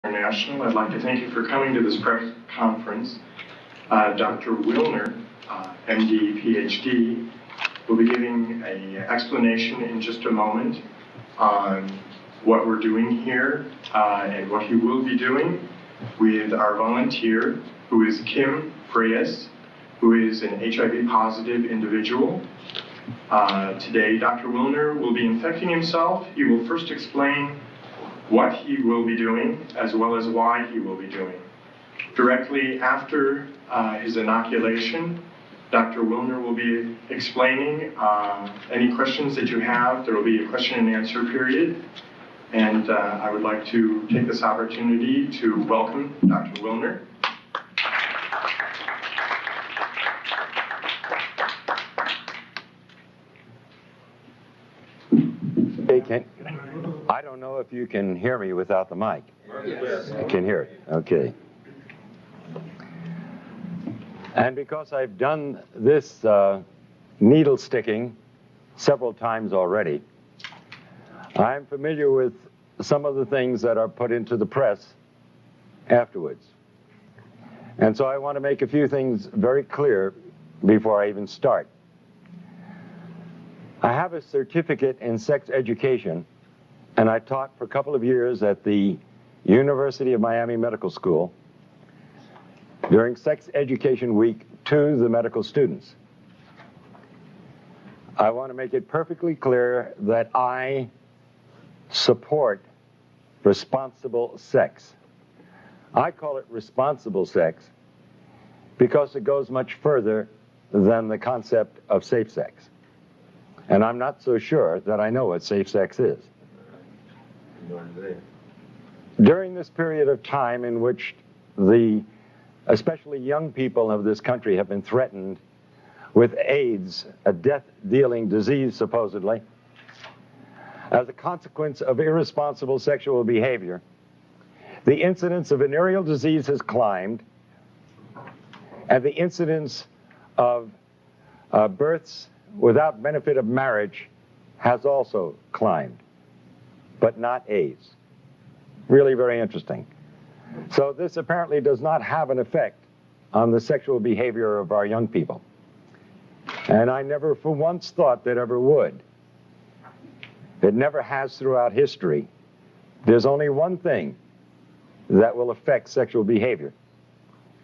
International. I'd like to thank you for coming to this press conference. Dr. Willner, MD, PhD, will be giving an explanation in just a moment on what we're doing here and what he will be doing with our volunteer, who is Kim Freyes, who is an HIV positive individual. Today, Dr. Willner will be infecting himself. He will first explain what he will be doing, as well as why he will be doing. Directly after his inoculation, Dr. Willner will be explaining any questions that you have. There will be a question and answer period. And I would like to take this opportunity to welcome Dr. Willner. I don't know if you can hear me without the mic. Yes. I can hear it. Okay. And because I've done this needle sticking several times already, I'm familiar with some of the things that are put into the press afterwards. And so I want to make a few things very clear before I even start. I have a certificate in sex education, and I taught for a couple of years at the University of Miami Medical School during Sex Education Week to the medical students. I want to make it perfectly clear that I support responsible sex. I call it responsible sex because it goes much further than the concept of safe sex. And I'm not so sure that I know what safe sex is. During this period of time in which especially young people of this country have been threatened with AIDS, a death-dealing disease supposedly, as a consequence of irresponsible sexual behavior, the incidence of venereal disease has climbed, and the incidence of births without benefit of marriage has also climbed, but not AIDS. Really very interesting. So this apparently does not have an effect on the sexual behavior of our young people. And I never for once thought that ever would. It never has throughout history. There's only one thing that will affect sexual behavior,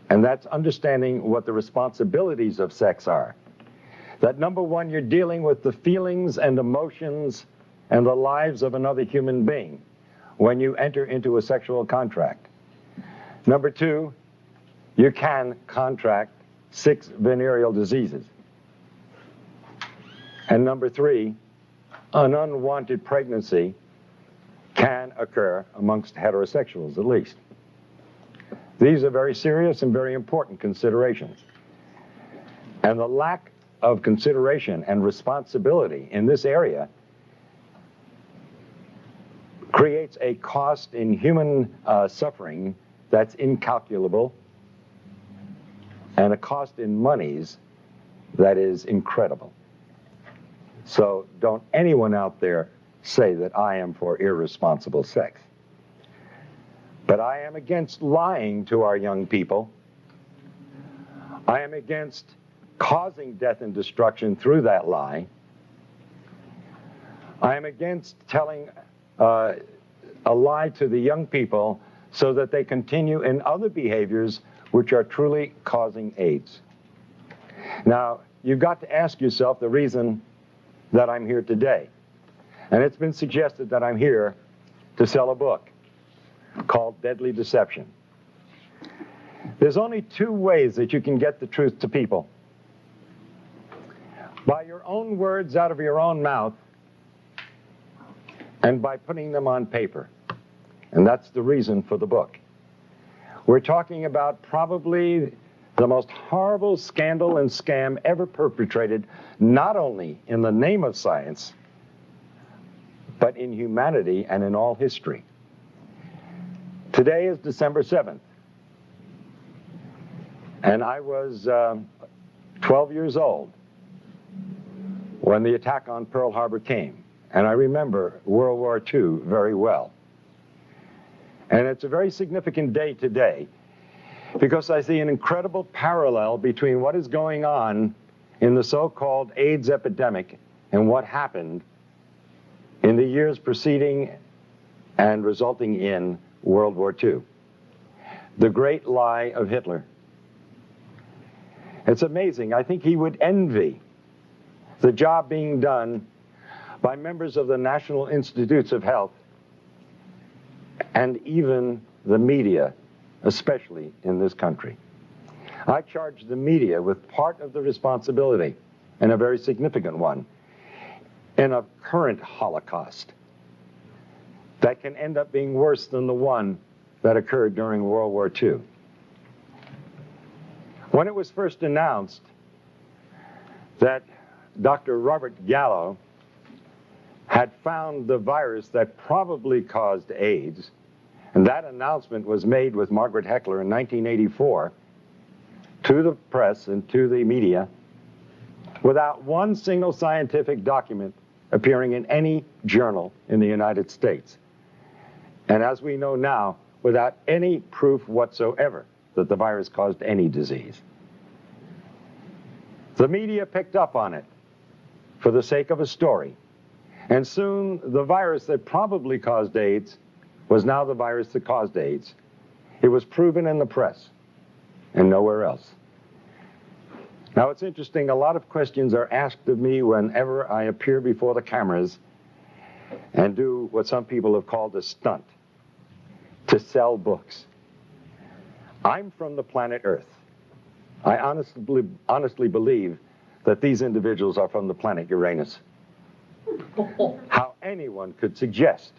and that's understanding what the responsibilities of sex are. That number one, you're dealing with the feelings and emotions and the lives of another human being when you enter into a sexual contract. Number two, you can contract 6 venereal diseases. And number three, an unwanted pregnancy can occur amongst heterosexuals at least. These are very serious and very important considerations. And the lack of consideration and responsibility in this area creates a cost in human suffering that's incalculable, and a cost in monies that is incredible. So don't anyone out there say that I am for irresponsible sex. But I am against lying to our young people. I am against causing death and destruction through that lie. I am against telling a lie to the young people so that they continue in other behaviors which are truly causing AIDS. Now, you've got to ask yourself the reason that I'm here today. And it's been suggested that I'm here to sell a book called Deadly Deception. There's only 2 ways that you can get the truth to people. By your own words out of your own mouth, and by putting them on paper. And that's the reason for the book. We're talking about probably the most horrible scandal and scam ever perpetrated, not only in the name of science, but in humanity and in all history. Today is December 7th. And I was 12 years old when the attack on Pearl Harbor came. And I remember World War II very well. And it's a very significant day today because I see an incredible parallel between what is going on in the so-called AIDS epidemic and what happened in the years preceding and resulting in World War II. The great lie of Hitler. It's amazing. I think he would envy the job being done by members of the National Institutes of Health and even the media, especially in this country. I charge the media with part of the responsibility, and a very significant one, in a current Holocaust that can end up being worse than the one that occurred during World War II. When it was first announced that Dr. Robert Gallo had found the virus that probably caused AIDS, and that announcement was made with Margaret Heckler in 1984 to the press and to the media without one single scientific document appearing in any journal in the United States. And as we know now, without any proof whatsoever that the virus caused any disease. The media picked up on it for the sake of a story. And soon the virus that probably caused AIDS was now the virus that caused AIDS. It was proven in the press and nowhere else. Now it's interesting, a lot of questions are asked of me whenever I appear before the cameras and do what some people have called a stunt, to sell books. I'm from the planet Earth. I honestly believe that these individuals are from the planet Uranus. How anyone could suggest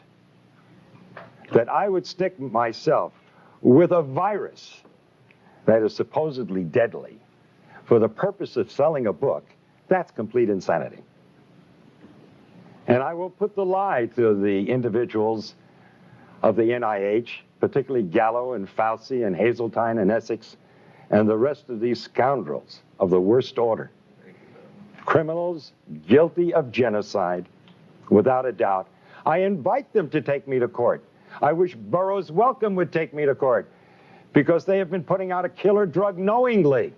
that I would stick myself with a virus that is supposedly deadly for the purpose of selling a book, that's complete insanity. And I will put the lie to the individuals of the NIH, particularly Gallo and Fauci and Hazeltine and Essex, and the rest of these scoundrels of the worst order. Criminals guilty of genocide, without a doubt. I invite them to take me to court. I wish Burroughs Wellcome would take me to court, because they have been putting out a killer drug knowingly.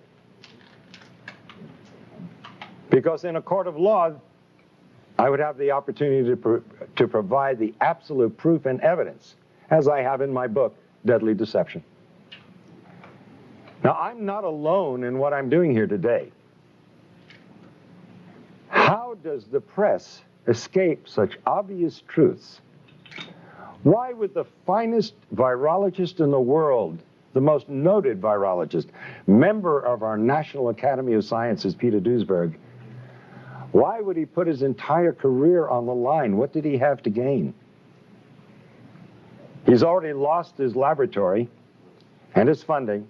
Because in a court of law, I would have the opportunity to provide the absolute proof and evidence, as I have in my book, Deadly Deception. Now, I'm not alone in what I'm doing here today. How does the press escape such obvious truths? Why would the finest virologist in the world, the most noted virologist, member of our National Academy of Sciences, Peter Duesberg, why would he put his entire career on the line? What did he have to gain? He's already lost his laboratory and his funding.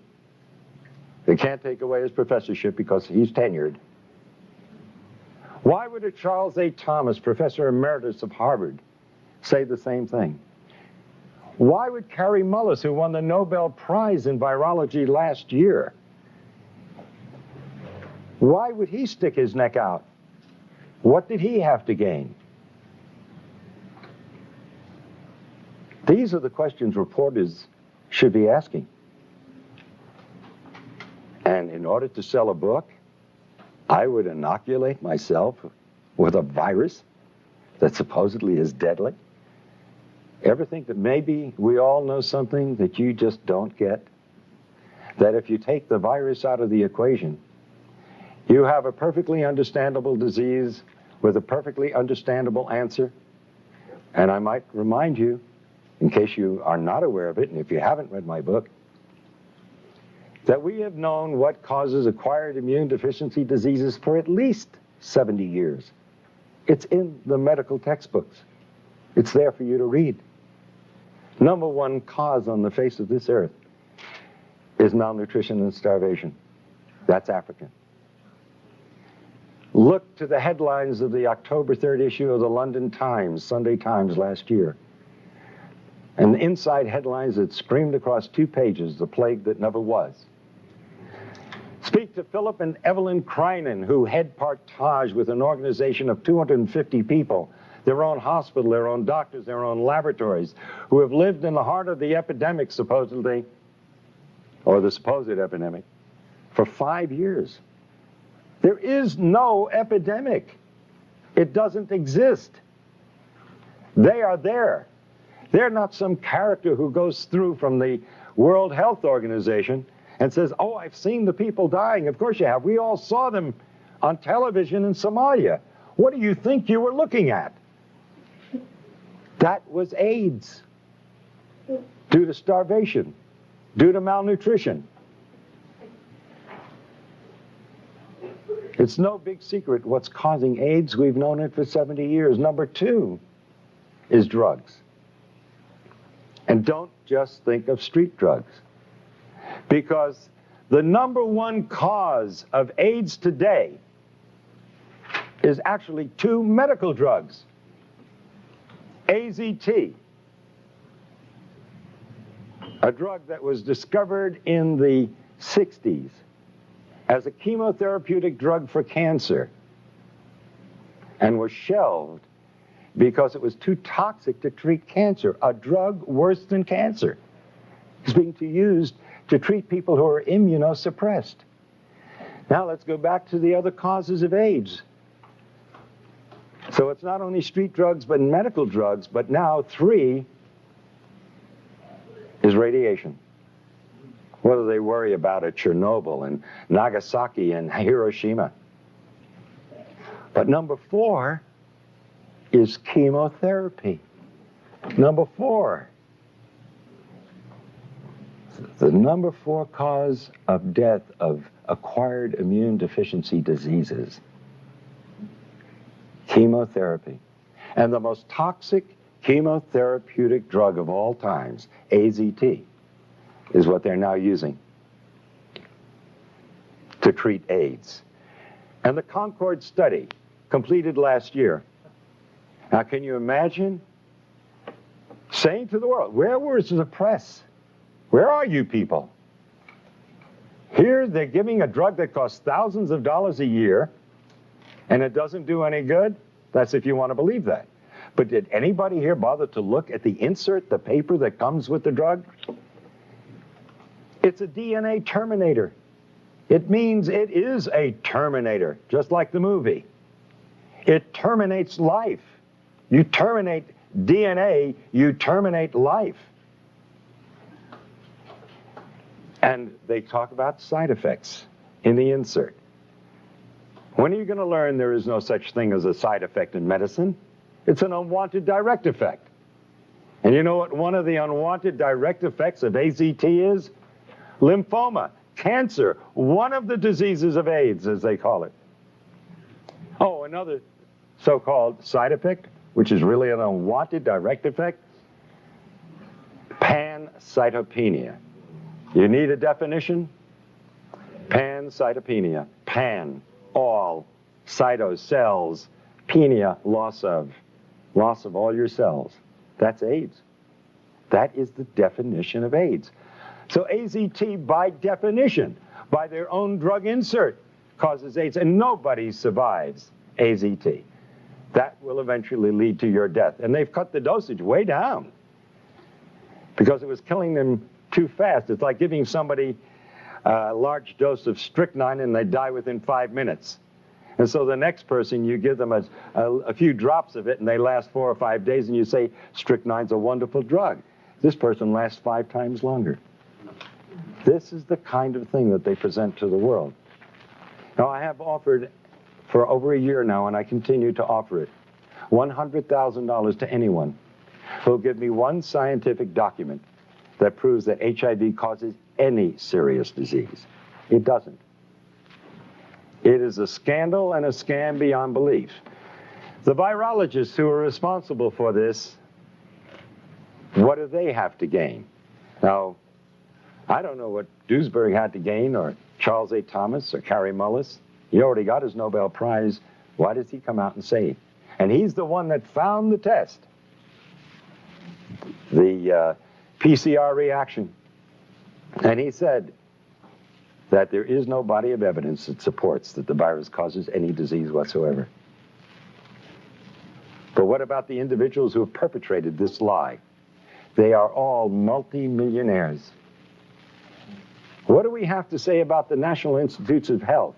They can't take away his professorship because he's tenured. Why would a Charles A. Thomas, professor emeritus of Harvard, say the same thing? Why would Kary Mullis, who won the Nobel Prize in virology last year, why would he stick his neck out? What did he have to gain? These are the questions reporters should be asking. And in order to sell a book, I would inoculate myself with a virus that supposedly is deadly. Ever think that maybe we all know something that you just don't get? That if you take the virus out of the equation, you have a perfectly understandable disease with a perfectly understandable answer. And I might remind you, in case you are not aware of it, and if you haven't read my book, that we have known what causes acquired immune deficiency diseases for at least 70 years. It's in the medical textbooks. It's there for you to read. Number one cause on the face of this earth is malnutrition and starvation. That's African. Look to the headlines of the October 3rd issue of the London Times, Sunday Times last year. And the inside headlines that screamed across 2 pages, the plague that never was. Speak to Philip and Evelyn Kreinen, who head Partage with an organization of 250 people their own hospital, their own doctors, their own laboratories, who have lived in the heart of the epidemic, supposedly, or the supposed epidemic, for 5 years. There is no epidemic. It doesn't exist. They are there. They're not some character who goes through from the World Health Organization and says, oh, I've seen the people dying. Of course you have. We all saw them on television in Somalia. What do you think you were looking at? That was AIDS, due to starvation, due to malnutrition. It's no big secret what's causing AIDS. We've known it for 70 years. Number 2 is drugs. And don't just think of street drugs, because the number 1 cause of AIDS today is actually 2 medical drugs. AZT, a drug that was discovered in the 60s as a chemotherapeutic drug for cancer and was shelved because it was too toxic to treat cancer. A drug worse than cancer is being used to treat people who are immunosuppressed. Now let's go back to the other causes of AIDS. So it's not only street drugs, but medical drugs, but now 3 is radiation. What do they worry about at Chernobyl and Nagasaki and Hiroshima? But number 4 is chemotherapy. Number 4. The number 4 cause of death of acquired immune deficiency diseases. Chemotherapy. And the most toxic chemotherapeutic drug of all times, AZT, is what they're now using to treat AIDS. And the Concord study, completed last year. Now, can you imagine saying to the world, where was the press? Where are you people? Here they're giving a drug that costs thousands of dollars a year, and it doesn't do any good? That's if you want to believe that. But did anybody here bother to look at the insert, the paper that comes with the drug? It's a DNA terminator. It means it is a terminator, just like the movie. It terminates life. You terminate DNA, you terminate life. And they talk about side effects in the insert. When are you going to learn there is no such thing as a side effect in medicine? It's an unwanted direct effect. And you know what one of the unwanted direct effects of AZT is? Lymphoma, cancer, one of the diseases of AIDS, as they call it. Oh, another so-called side effect, which is really an unwanted direct effect, pancytopenia. You need a definition? Pancytopenia. Pan, all, cyto, cells, penia, loss of all your cells. That's AIDS. That is the definition of AIDS. So AZT, by definition, by their own drug insert, causes AIDS, and nobody survives AZT. That will eventually lead to your death. And they've cut the dosage way down because it was killing them too fast. It's like giving somebody a large dose of strychnine and they die within 5 minutes. And so the next person, you give them a few drops of it and they last 4 or 5 days, and you say, strychnine's a wonderful drug. This person lasts 5 times longer. This is the kind of thing that they present to the world. Now, I have offered for over a year now, and I continue to offer it, $100,000 to anyone who will give me one scientific document that proves that HIV causes any serious disease. It doesn't. It is a scandal and a scam beyond belief. The virologists who are responsible for this, what do they have to gain? Now, I don't know what Duesberg had to gain, or Charles A. Thomas, or Kary Mullis. He already got his Nobel Prize. Why does he come out and say it? And he's the one that found the test, the PCR reaction. And he said that there is no body of evidence that supports that the virus causes any disease whatsoever. But what about the individuals who have perpetrated this lie? They are all multi-millionaires. What do we have to say about the National Institutes of Health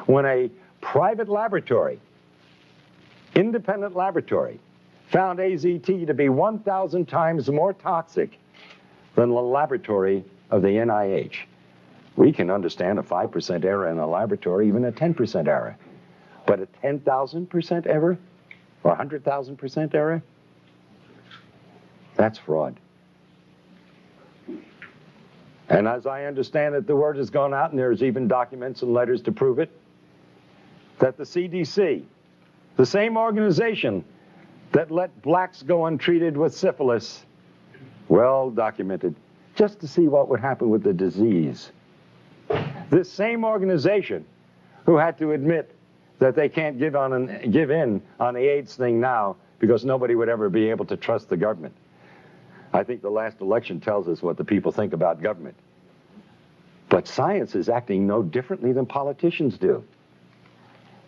when a private laboratory, independent laboratory, found AZT to be 1,000 times more toxic than the laboratory of the NIH? We can understand a 5% error in a laboratory, even a 10% error. But a 10,000% error or 100,000% error? That's fraud. And as I understand it, the word has gone out, and there's even documents and letters to prove it, that the CDC, the same organization that let blacks go untreated with syphilis, well documented, just to see what would happen with the disease. This same organization who had to admit that they can't give in on the AIDS thing now because nobody would ever be able to trust the government. I think the last election tells us what the people think about government. But science is acting no differently than politicians do.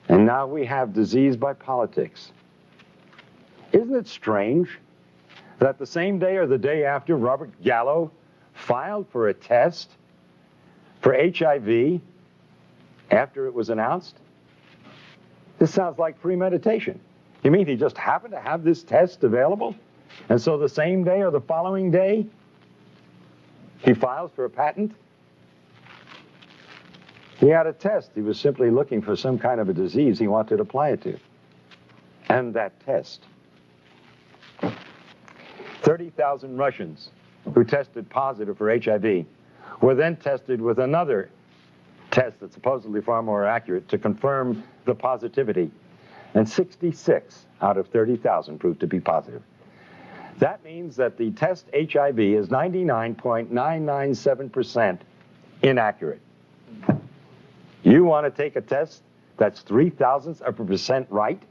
And now we have disease by politics. Isn't it strange that the same day or the day after Robert Gallo filed for a test for HIV after it was announced? This sounds like premeditation. You mean he just happened to have this test available? And so the same day or the following day, he files for a patent? He had a test. He was simply looking for some kind of a disease he wanted to apply it to. And that test. 30,000 Russians who tested positive for HIV were then tested with another test that's supposedly far more accurate to confirm the positivity. And 66 out of 30,000 proved to be positive. That means that the test HIV is 99.997% inaccurate. You want to take a test that's 0.003% right?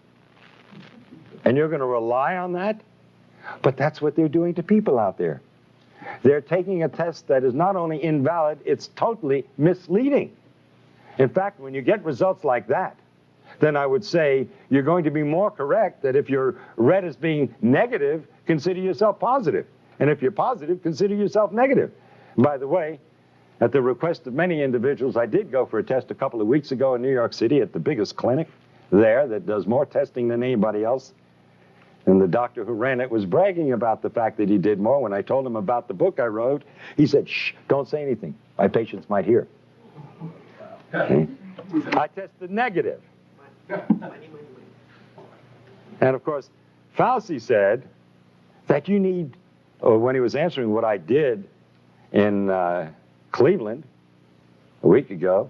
And you're going to rely on that? But that's what they're doing to people out there. They're taking a test that is not only invalid, it's totally misleading. In fact, when you get results like that, then I would say you're going to be more correct that if you're read as being negative, consider yourself positive. And if you're positive, consider yourself negative. By the way, at the request of many individuals, I did go for a test a couple of weeks ago in New York City at the biggest clinic there that does more testing than anybody else. And the doctor who ran it was bragging about the fact that he did more. When I told him about the book I wrote, he said, "Shh, don't say anything. My patients might hear." Okay. I tested negative. And of course, Fauci said that you need, or when he was answering what I did in Cleveland a week ago,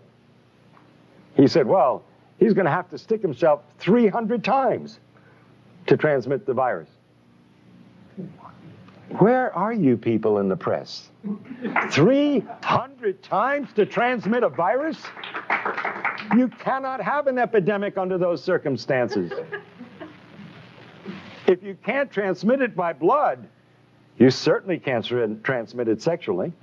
he said, well, he's going to have to stick himself 300 times to transmit the virus. Where are you people in the press? 300 times to transmit a virus? You cannot have an epidemic under those circumstances. If you can't transmit it by blood, you certainly can't transmit it sexually,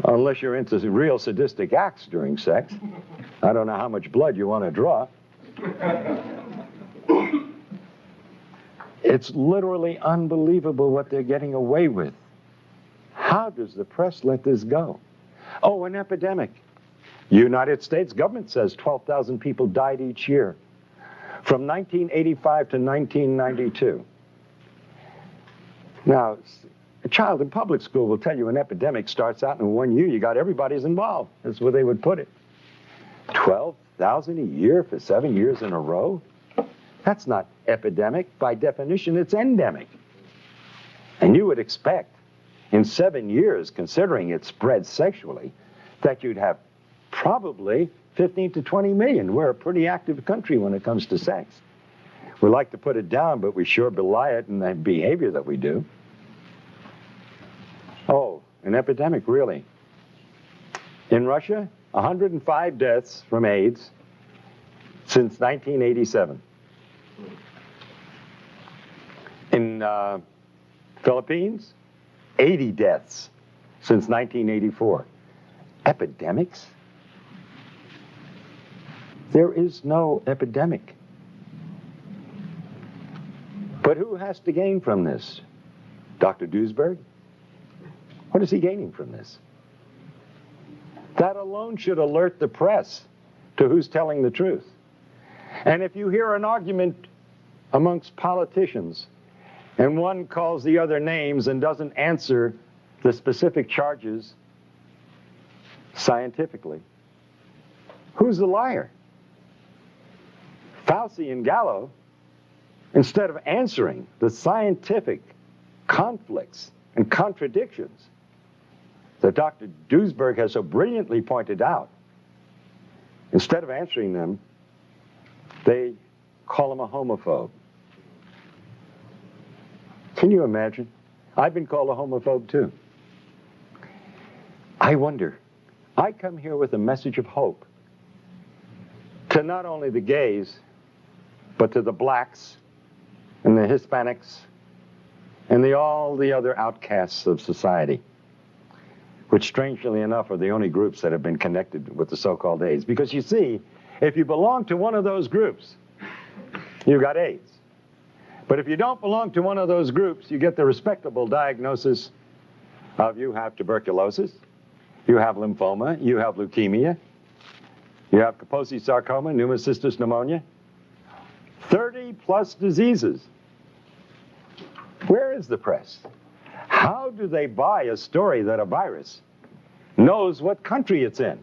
unless you're into real sadistic acts during sex. I don't know how much blood you want to draw. It's literally unbelievable what they're getting away with. How does the press let this go? Oh, an epidemic. United States government says 12,000 people died each year from 1985 to 1992. Now, a child in public school will tell you an epidemic starts out in 1 year. You got everybody's involved. That's where they would put it. 12,000 a year for 7 years in a row? That's not epidemic. By definition, it's endemic. And you would expect in 7 years, considering it spread sexually, that you'd have probably 15 to 20 million. We're a pretty active country when it comes to sex. We like to put it down, but we sure belie it in the behavior that we do. Oh, an epidemic, really. In Russia, 105 deaths from AIDS since 1987. In Philippines, 80 deaths since 1984. Epidemics? There is no epidemic. But who has to gain from this? Dr. Duesberg? What is he gaining from this? That alone should alert the press to who's telling the truth. And if you hear an argument amongst politicians and one calls the other names and doesn't answer the specific charges scientifically, who's the liar? Fauci and Gallo, instead of answering the scientific conflicts and contradictions that Dr. Duesberg has so brilliantly pointed out, instead of answering them, they call him a homophobe. Can you imagine? I've been called a homophobe too. I wonder, I come here with a message of hope to not only the gays, but to the blacks and the Hispanics and all the other outcasts of society, which strangely enough are the only groups that have been connected with the so-called AIDS. Because you see, if you belong to one of those groups, you've got AIDS. But if you don't belong to one of those groups, you get the respectable diagnosis of you have tuberculosis, you have lymphoma, you have leukemia, you have Kaposi sarcoma, pneumocystis pneumonia, 30-plus diseases. Where is the press? How do they buy a story that a virus knows what country it's in?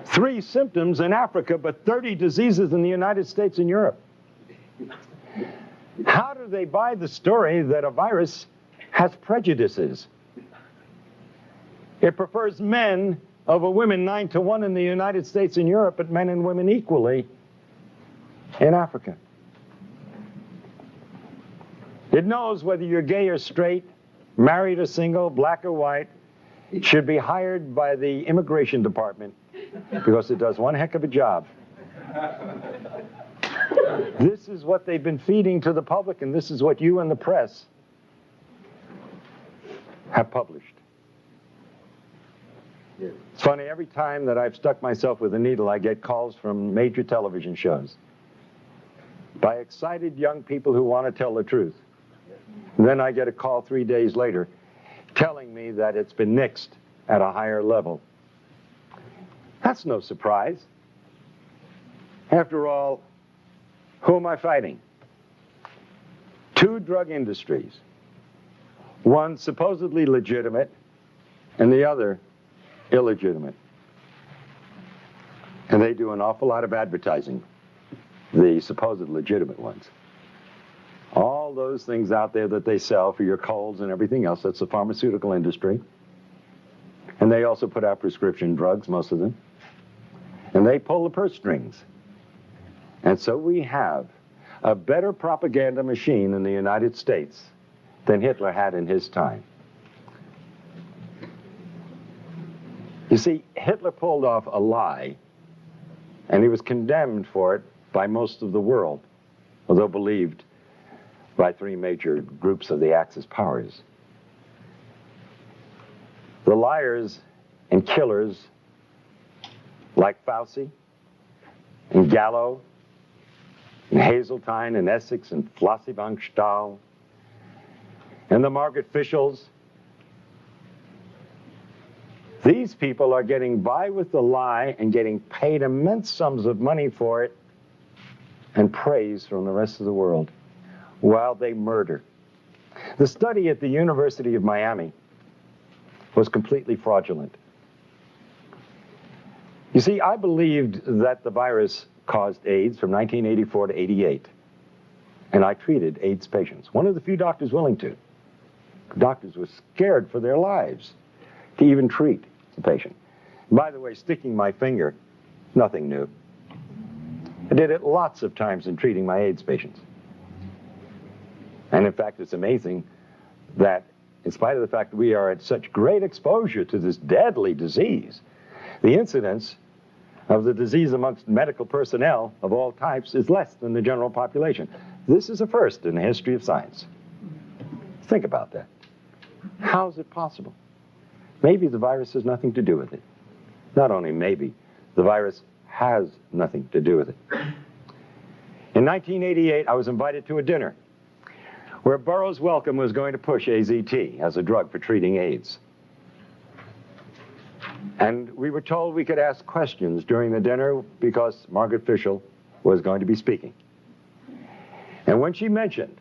3 symptoms in Africa, but 30 diseases in the United States and Europe. How do they buy the story that a virus has prejudices? It prefers men over women 9-to-1 in the United States and Europe, but men and women equally in Africa. It knows whether you're gay or straight, married or single, black or white. It should be hired by the immigration department because it does one heck of a job. This is what they've been feeding to the public, and this is what you and the press have published. It's funny, every time that I've stuck myself with a needle, I get calls from major television shows by excited young people who want to tell the truth. And then I get a call 3 days later telling me that it's been nixed at a higher level. That's no surprise. After all, who am I fighting? 2 drug industries. One supposedly legitimate and the other illegitimate. And they do an awful lot of advertising, the supposed legitimate ones. All those things out there that they sell for your colds and everything else, that's the pharmaceutical industry. And they also put out prescription drugs, most of them. And they pull the purse strings. And so we have a better propaganda machine in the United States than Hitler had in his time. You see, Hitler pulled off a lie, and he was condemned for it by most of the world, although believed by 3 major groups of the Axis powers. The liars and killers like Fauci and Gallo and Hazeltine and Essex and Flossy-Bank Stahl and the Margaret Fischels, these people are getting by with the lie and getting paid immense sums of money for it and praise from the rest of the world while they murder. The study at the University of Miami was completely fraudulent. You see, I believed that the virus caused AIDS from 1984 to 88, and I treated AIDS patients. One of the few doctors willing to. Doctors were scared for their lives to even treat the patient. By the way, sticking my finger, nothing new. I did it lots of times in treating my AIDS patients. And in fact, it's amazing that in spite of the fact that we are at such great exposure to this deadly disease, the incidence of the disease amongst medical personnel of all types is less than the general population. This is a first in the history of science. Think about that. How is it possible? Maybe the virus has nothing to do with it. Not only maybe, the virus has nothing to do with it. In 1988, I was invited to a dinner where Burroughs Wellcome was going to push AZT as a drug for treating AIDS. And we were told we could ask questions during the dinner because Margaret Fischel was going to be speaking. And when she mentioned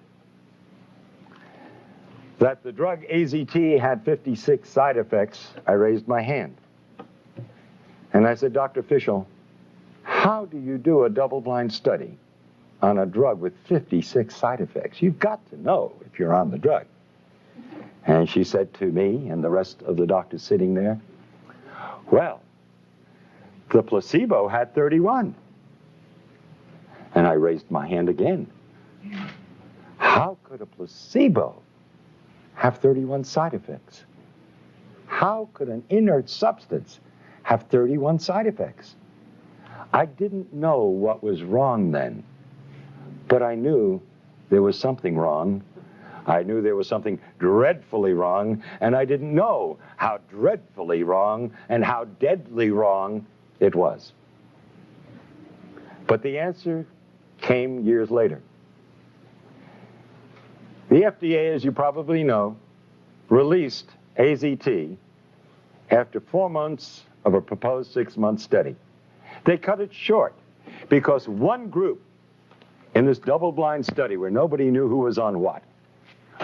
that the drug AZT had 56 side effects, I raised my hand. And I said, Dr. Fischel, how do you do a double-blind study on a drug with 56 side effects? You've got to know if you're on the drug. And she said to me and the rest of the doctors sitting there, well, the placebo had 31. And I raised my hand again. How could a placebo have 31 side effects? How could an inert substance have 31 side effects? I didn't know what was wrong then, but I knew there was something wrong. I knew there was something dreadfully wrong, and I didn't know how dreadfully wrong and how deadly wrong it was. But the answer came years later. The FDA, as you probably know, released AZT after 4 months of a proposed 6-month study. They cut it short because one group in this double-blind study where nobody knew who was on what,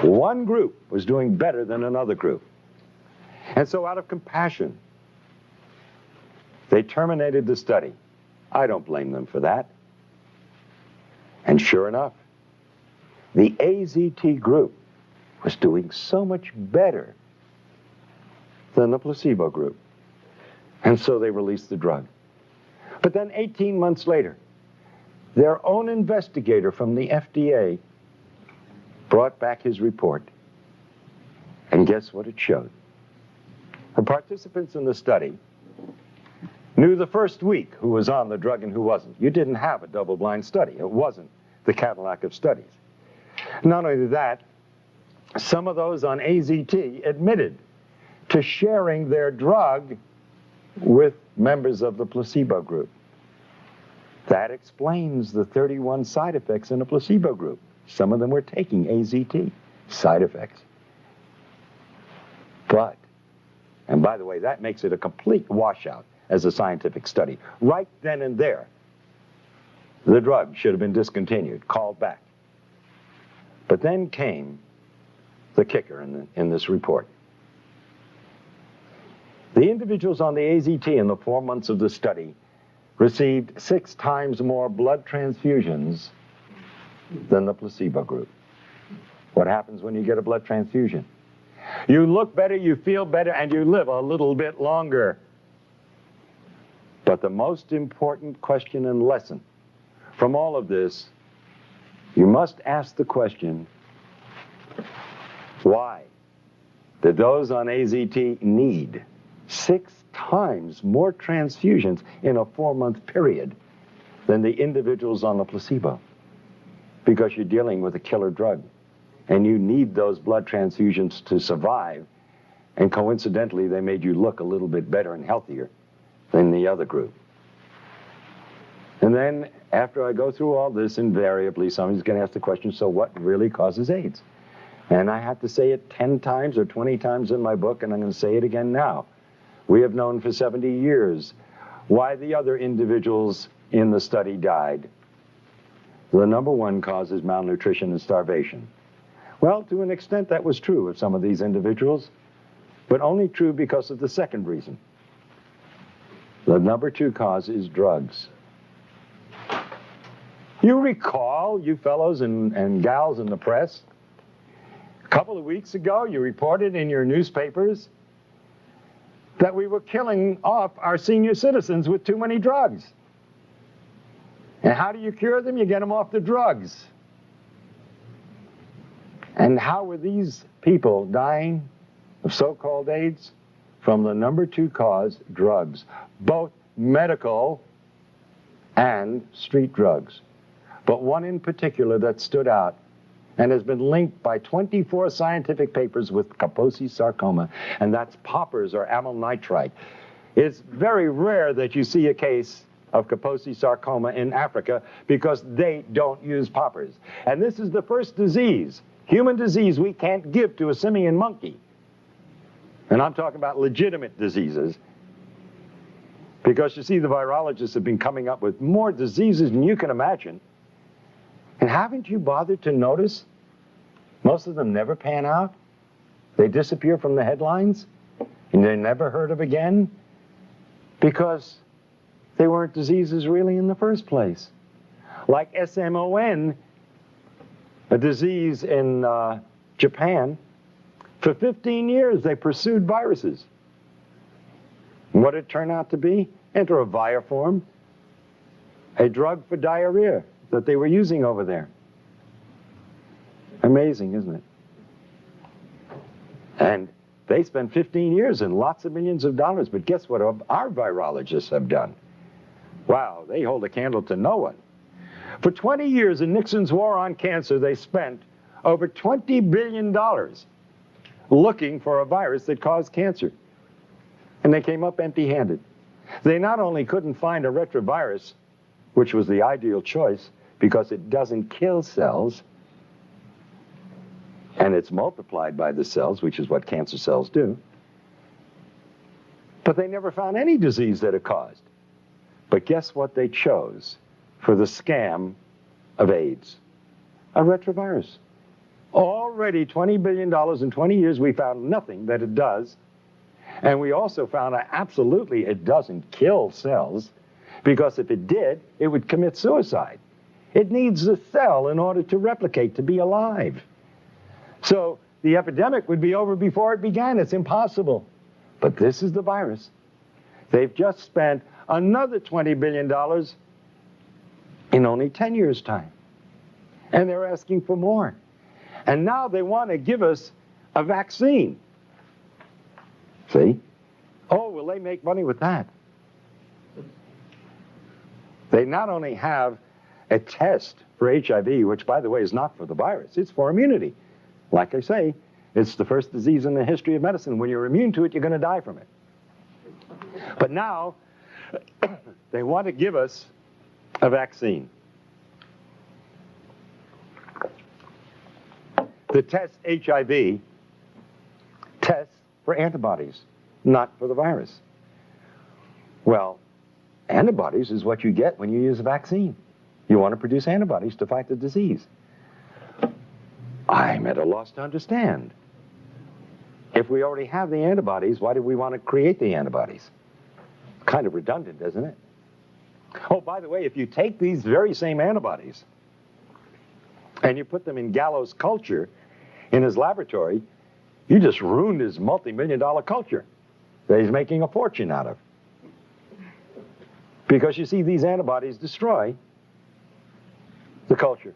one group was doing better than another group. And so out of compassion, they terminated the study. I don't blame them for that. And sure enough, the AZT group was doing so much better than the placebo group. And so they released the drug. But then 18 months later, their own investigator from the FDA brought back his report. And guess what it showed? The participants in the study knew the first week who was on the drug and who wasn't. You didn't have a double-blind study. It wasn't the Cadillac of studies. Not only that, some of those on AZT admitted to sharing their drug with members of the placebo group. That explains the 31 side effects in a placebo group. Some of them were taking AZT. Side effects. But, and by the way, that makes it a complete washout as a scientific study. Right then and there, the drug should have been discontinued, called back. But then came the kicker in this report. The individuals on the AZT in the 4 months of the study received 6 times more blood transfusions than the placebo group. What happens when you get a blood transfusion? You look better, you feel better, and you live a little bit longer. But the most important question and lesson from all of this, you must ask the question, why did those on AZT need 6 times more transfusions in a 4-month period than the individuals on the placebo? Because you're dealing with a killer drug, and you need those blood transfusions to survive, and coincidentally, they made you look a little bit better and healthier than the other group. And then, after I go through all this, invariably, somebody's going to ask the question, so what really causes AIDS? And I have to say it 10 times or 20 times in my book, and I'm going to say it again now. We have known for 70 years why the other individuals in the study died. The number one cause is malnutrition and starvation. Well, to an extent, that was true of some of these individuals, but only true because of the second reason. The number 2 cause is drugs. You recall, you fellows and gals in the press, a couple of weeks ago, you reported in your newspapers that we were killing off our senior citizens with too many drugs. And how do you cure them? You get them off the drugs. And how were these people dying of so-called AIDS? From the number 2 cause, drugs. Both medical and street drugs. But one in particular that stood out and has been linked by 24 scientific papers with Kaposi sarcoma, and that's poppers or amyl nitrite. It's very rare that you see a case of Kaposi sarcoma in Africa because they don't use poppers. And this is the first disease, human disease, we can't give to a simian monkey. And I'm talking about legitimate diseases. Because you see, the virologists have been coming up with more diseases than you can imagine. And haven't you bothered to notice most of them never pan out? They disappear from the headlines, and they're never heard of again because they weren't diseases really in the first place. Like SMON, a disease in Japan. For 15 years, they pursued viruses. And what did it turn out to be? Enteroviroform, a drug for diarrhea that they were using over there. Amazing, isn't it? And they spent 15 years and lots of millions of dollars, but guess what our virologists have done? Wow, they hold a candle to no one. For 20 years in Nixon's war on cancer, they spent over $20 billion looking for a virus that caused cancer. And they came up empty-handed. They not only couldn't find a retrovirus, which was the ideal choice because it doesn't kill cells, and it's multiplied by the cells, which is what cancer cells do, but they never found any disease that it caused. But guess what they chose for the scam of AIDS? A retrovirus. Already $20 billion in 20 years, we found nothing that it does. And we also found out absolutely it doesn't kill cells, because if it did, it would commit suicide. It needs the cell in order to replicate, to be alive. So the epidemic would be over before it began. It's impossible. But this is the virus. They've just spent another $20 billion in only 10 years' time. And they're asking for more. And now they want to give us a vaccine. See? Oh, will they make money with that? They not only have a test for HIV, which, by the way, is not for the virus. It's for immunity. Like I say, it's the first disease in the history of medicine. When you're immune to it, you're going to die from it. But now, they want to give us a vaccine. The test HIV tests for antibodies, not for the virus. Well, antibodies is what you get when you use a vaccine. You want to produce antibodies to fight the disease. I'm at a loss to understand. If we already have the antibodies, why do we want to create the antibodies? Kind of redundant, isn't it? Oh, by the way, if you take these very same antibodies and you put them in Gallo's culture in his laboratory, you just ruined his multi-million-dollar culture that he's making a fortune out of. Because you see, these antibodies destroy the culture.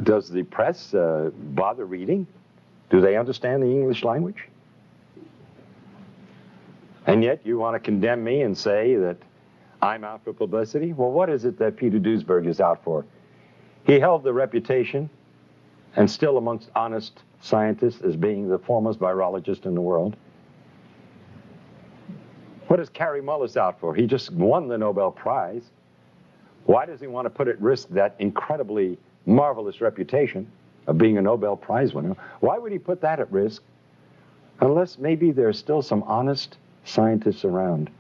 Does the press bother reading? Do they understand the English language? And yet you want to condemn me and say that I'm out for publicity? Well, what is it that Peter Duesberg is out for? He held the reputation, and still amongst honest scientists, as being the foremost virologist in the world. What is Kary Mullis out for? He just won the Nobel Prize. Why does he want to put at risk that incredibly marvelous reputation of being a Nobel Prize winner? Why would he put that at risk? Unless maybe there's still some honest scientists around.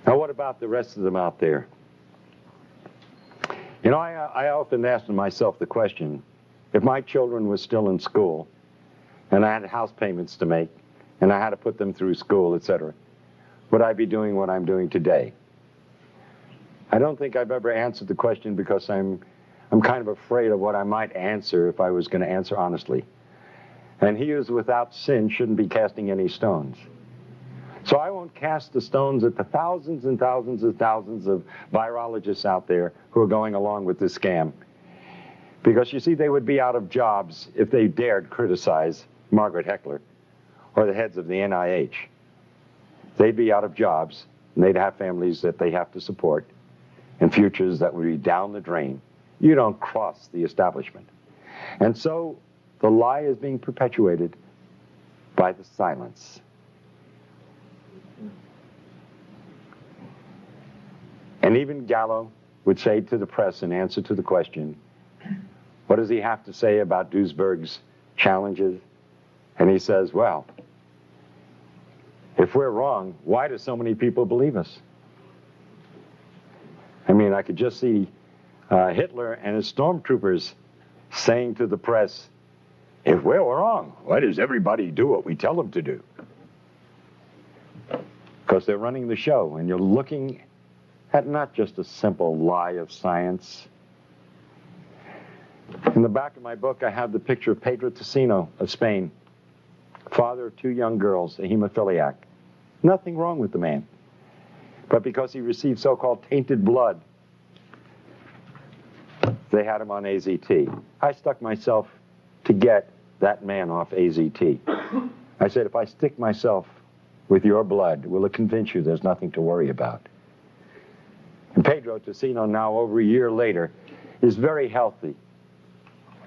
Now, what about the rest of them out there? You know, I often ask myself the question, if my children were still in school, and I had house payments to make, and I had to put them through school, etc., would I be doing what I'm doing today? I don't think I've ever answered the question because I'm kind of afraid of what I might answer if I was going to answer honestly. And he who is without sin shouldn't be casting any stones. So I won't cast the stones at the thousands and thousands and thousands of virologists out there who are going along with this scam. Because, you see, they would be out of jobs if they dared criticize Margaret Heckler or the heads of the NIH. They'd be out of jobs, and they'd have families that they have to support, and futures that would be down the drain. You don't cross the establishment. And so the lie is being perpetuated by the silence And even Gallo would say to the press in answer to the question, what does he have to say about Duisberg's challenges? And he says, well, if we're wrong, why do so many people believe us? I mean, I could just see Hitler and his stormtroopers saying to the press, if we're wrong, why does everybody do what we tell them to do? Because they're running the show, and you're looking at not just a simple lie of science. In the back of my book, I have the picture of Pedro Tocino of Spain, father of 2 young girls, a hemophiliac. Nothing wrong with the man. But because he received so-called tainted blood, they had him on AZT. I stuck myself to get that man off AZT. I said, if I stick myself with your blood, will it convince you there's nothing to worry about? And Pedro Tocino, now over a year later, is very healthy,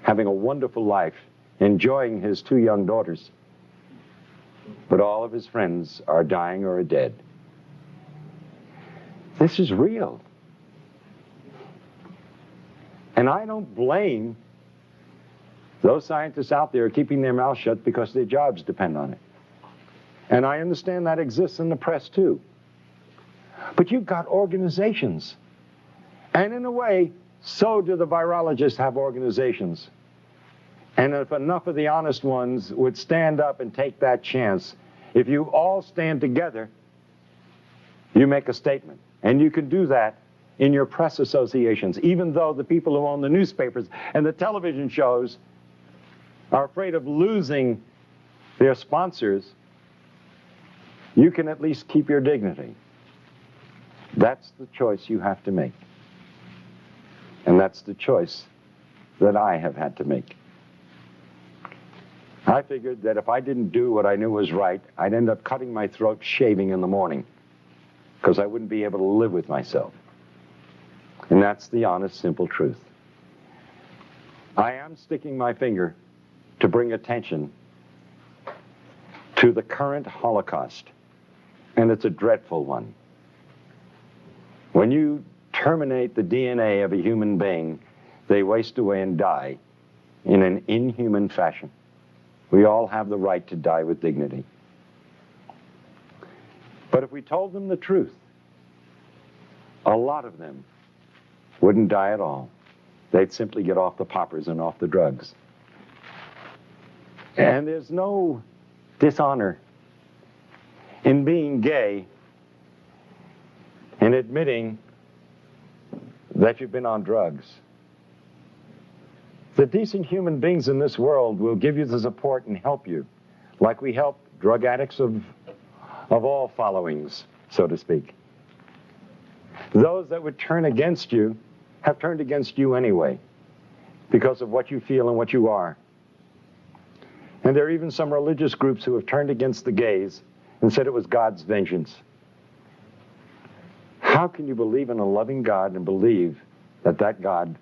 having a wonderful life, enjoying his 2 young daughters. But all of his friends are dying or are dead. This is real. And I don't blame those scientists out there keeping their mouths shut because their jobs depend on it. And I understand that exists in the press too. But you've got organizations. And in a way, so do the virologists have organizations. And if enough of the honest ones would stand up and take that chance, if you all stand together, you make a statement. And you can do that in your press associations, even though the people who own the newspapers and the television shows are afraid of losing their sponsors. You can at least keep your dignity. That's the choice you have to make. And that's the choice that I have had to make. I figured that if I didn't do what I knew was right, I'd end up cutting my throat shaving in the morning, because I wouldn't be able to live with myself. And that's the honest, simple truth. I am sticking my finger to bring attention to the current Holocaust, and it's a dreadful one. When you terminate the DNA of a human being, they waste away and die in an inhuman fashion. We all have the right to die with dignity. But if we told them the truth, a lot of them wouldn't die at all. They'd simply get off the poppers and off the drugs. And there's no dishonor in being gay and admitting that you've been on drugs. The decent human beings in this world will give you the support and help you, like we help drug addicts of all followings, so to speak. Those that would turn against you have turned against you anyway, because of what you feel and what you are. And there are even some religious groups who have turned against the gays and said it was God's vengeance. How can you believe in a loving God and believe that that God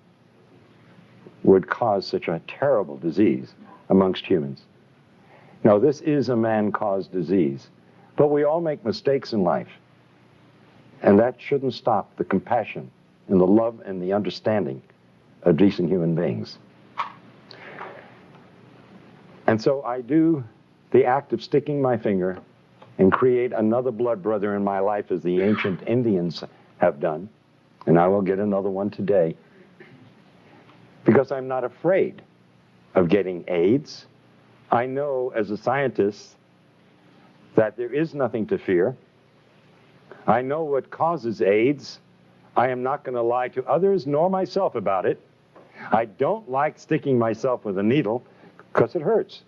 would cause such a terrible disease amongst humans? No, this is a man-caused disease. But we all make mistakes in life. And that shouldn't stop the compassion and the love and the understanding of decent human beings. And so I do the act of sticking my finger and create another blood brother in my life, as the ancient Indians have done. And I will get another one today. Because I'm not afraid of getting AIDS. I know as a scientist that there is nothing to fear. I know what causes AIDS. I am not going to lie to others nor myself about it. I don't like sticking myself with a needle because it hurts.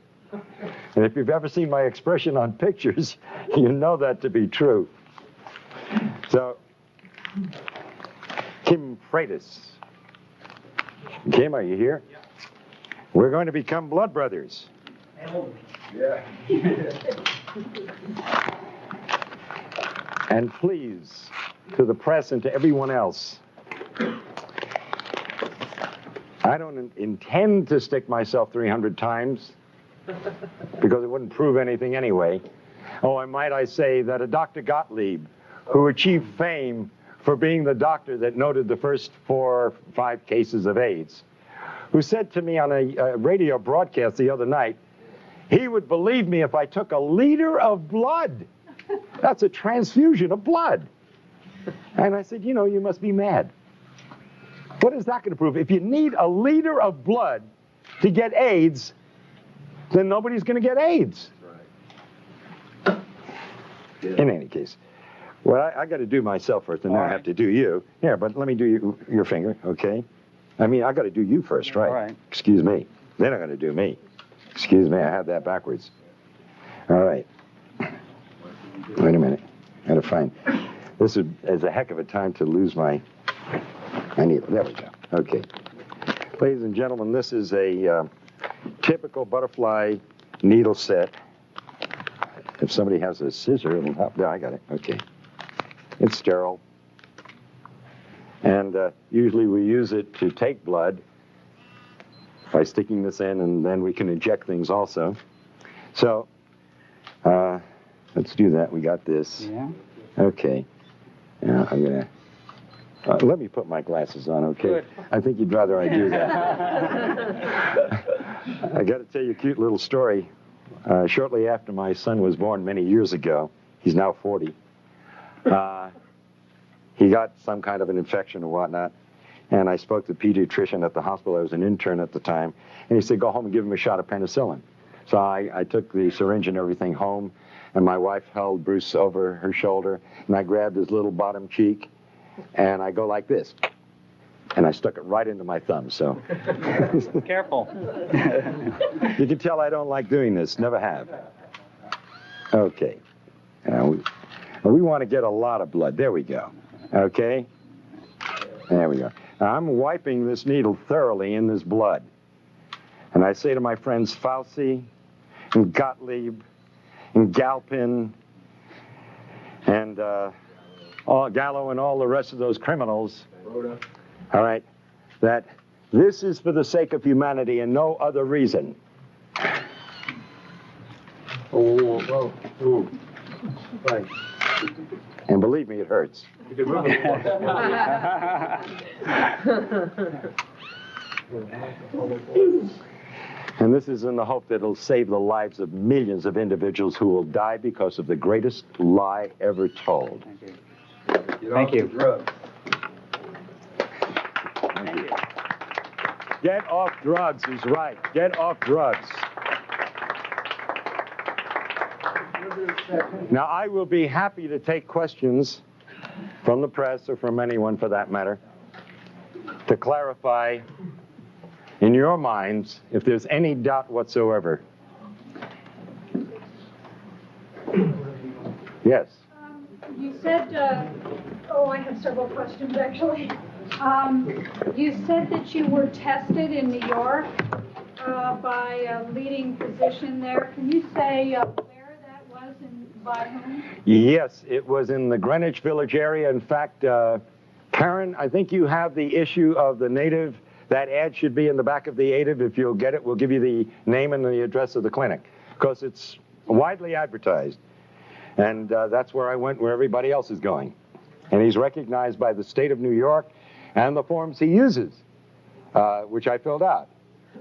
And if you've ever seen my expression on pictures, you know that to be true. So, Kim Freitas. Kim, are you here? Yeah. We're going to become blood brothers. Yeah. And please, to the press and to everyone else, I don't intend to stick myself 300 times because it wouldn't prove anything anyway. Oh, and might I say that a Dr. Gottlieb, who achieved fame for being the doctor that noted the first 4 or 5 cases of AIDS, who said to me on a radio broadcast the other night, he would believe me if I took a liter of blood. That's a transfusion of blood. And I said, you know, you must be mad. What is that going to prove? If you need a liter of blood to get AIDS, then nobody's going to get AIDS. Right. Yeah. In any case. Well, I got to do myself first, and then I have to do you. Yeah, but let me do your finger, okay? I mean, I got to do you first, right? All right. Excuse me. Then I'm going to do me. Excuse me, I have that backwards. All right. Wait a minute. I got to find. This is a heck of a time to lose my needle. There we go. Okay. Ladies and gentlemen, this is a typical butterfly needle set. If somebody has a scissor, it'll help. No, I got it. Okay. It's sterile. And usually we use it to take blood by sticking this in, and then we can inject things also. So, let's do that. We got this. Yeah. Okay. Now I'm going to... let me put my glasses on, okay? Good. I think you'd rather I do that. I got to tell you a cute little story. Shortly after my son was born many years ago, he's now 40, he got some kind of an infection or whatnot, and I spoke to the pediatrician at the hospital. I was an intern at the time, and he said, go home and give him a shot of penicillin. So I took the syringe and everything home, and my wife held Bruce over her shoulder, and I grabbed his little bottom cheek, and I go like this, and I stuck it right into my thumb, so. Careful. You can tell I don't like doing this, never have. Okay. Now, we want to get a lot of blood. There we go. Okay? There we go. Now, I'm wiping this needle thoroughly in this blood. And I say to my friends Fauci and Gottlieb and Galpin and Gallo and all the rest of those criminals, all right, that this is for the sake of humanity and no other reason. Oh, whoa, whoa. Right. And believe me, it hurts. You can move it And this is in the hope that it'll save the lives of millions of individuals who will die because of the greatest lie ever told. Thank you. Drugs. Thank you. Get off drugs is right. Get off drugs. Now, I will be happy to take questions from the press or from anyone for that matter to clarify in your minds if there's any doubt whatsoever. Yes. You said, I have several questions actually. You said that you were tested in New York by a leading physician there. Can you say where that was and by whom? Yes, it was in the Greenwich Village area. In fact, Karen, I think you have the issue of the native. That ad should be in the back of the native. If you'll get it, we'll give you the name and the address of the clinic, because it's widely advertised. And that's where I went, where everybody else is going. And he's recognized by the state of New York, and the forms he uses, which I filled out,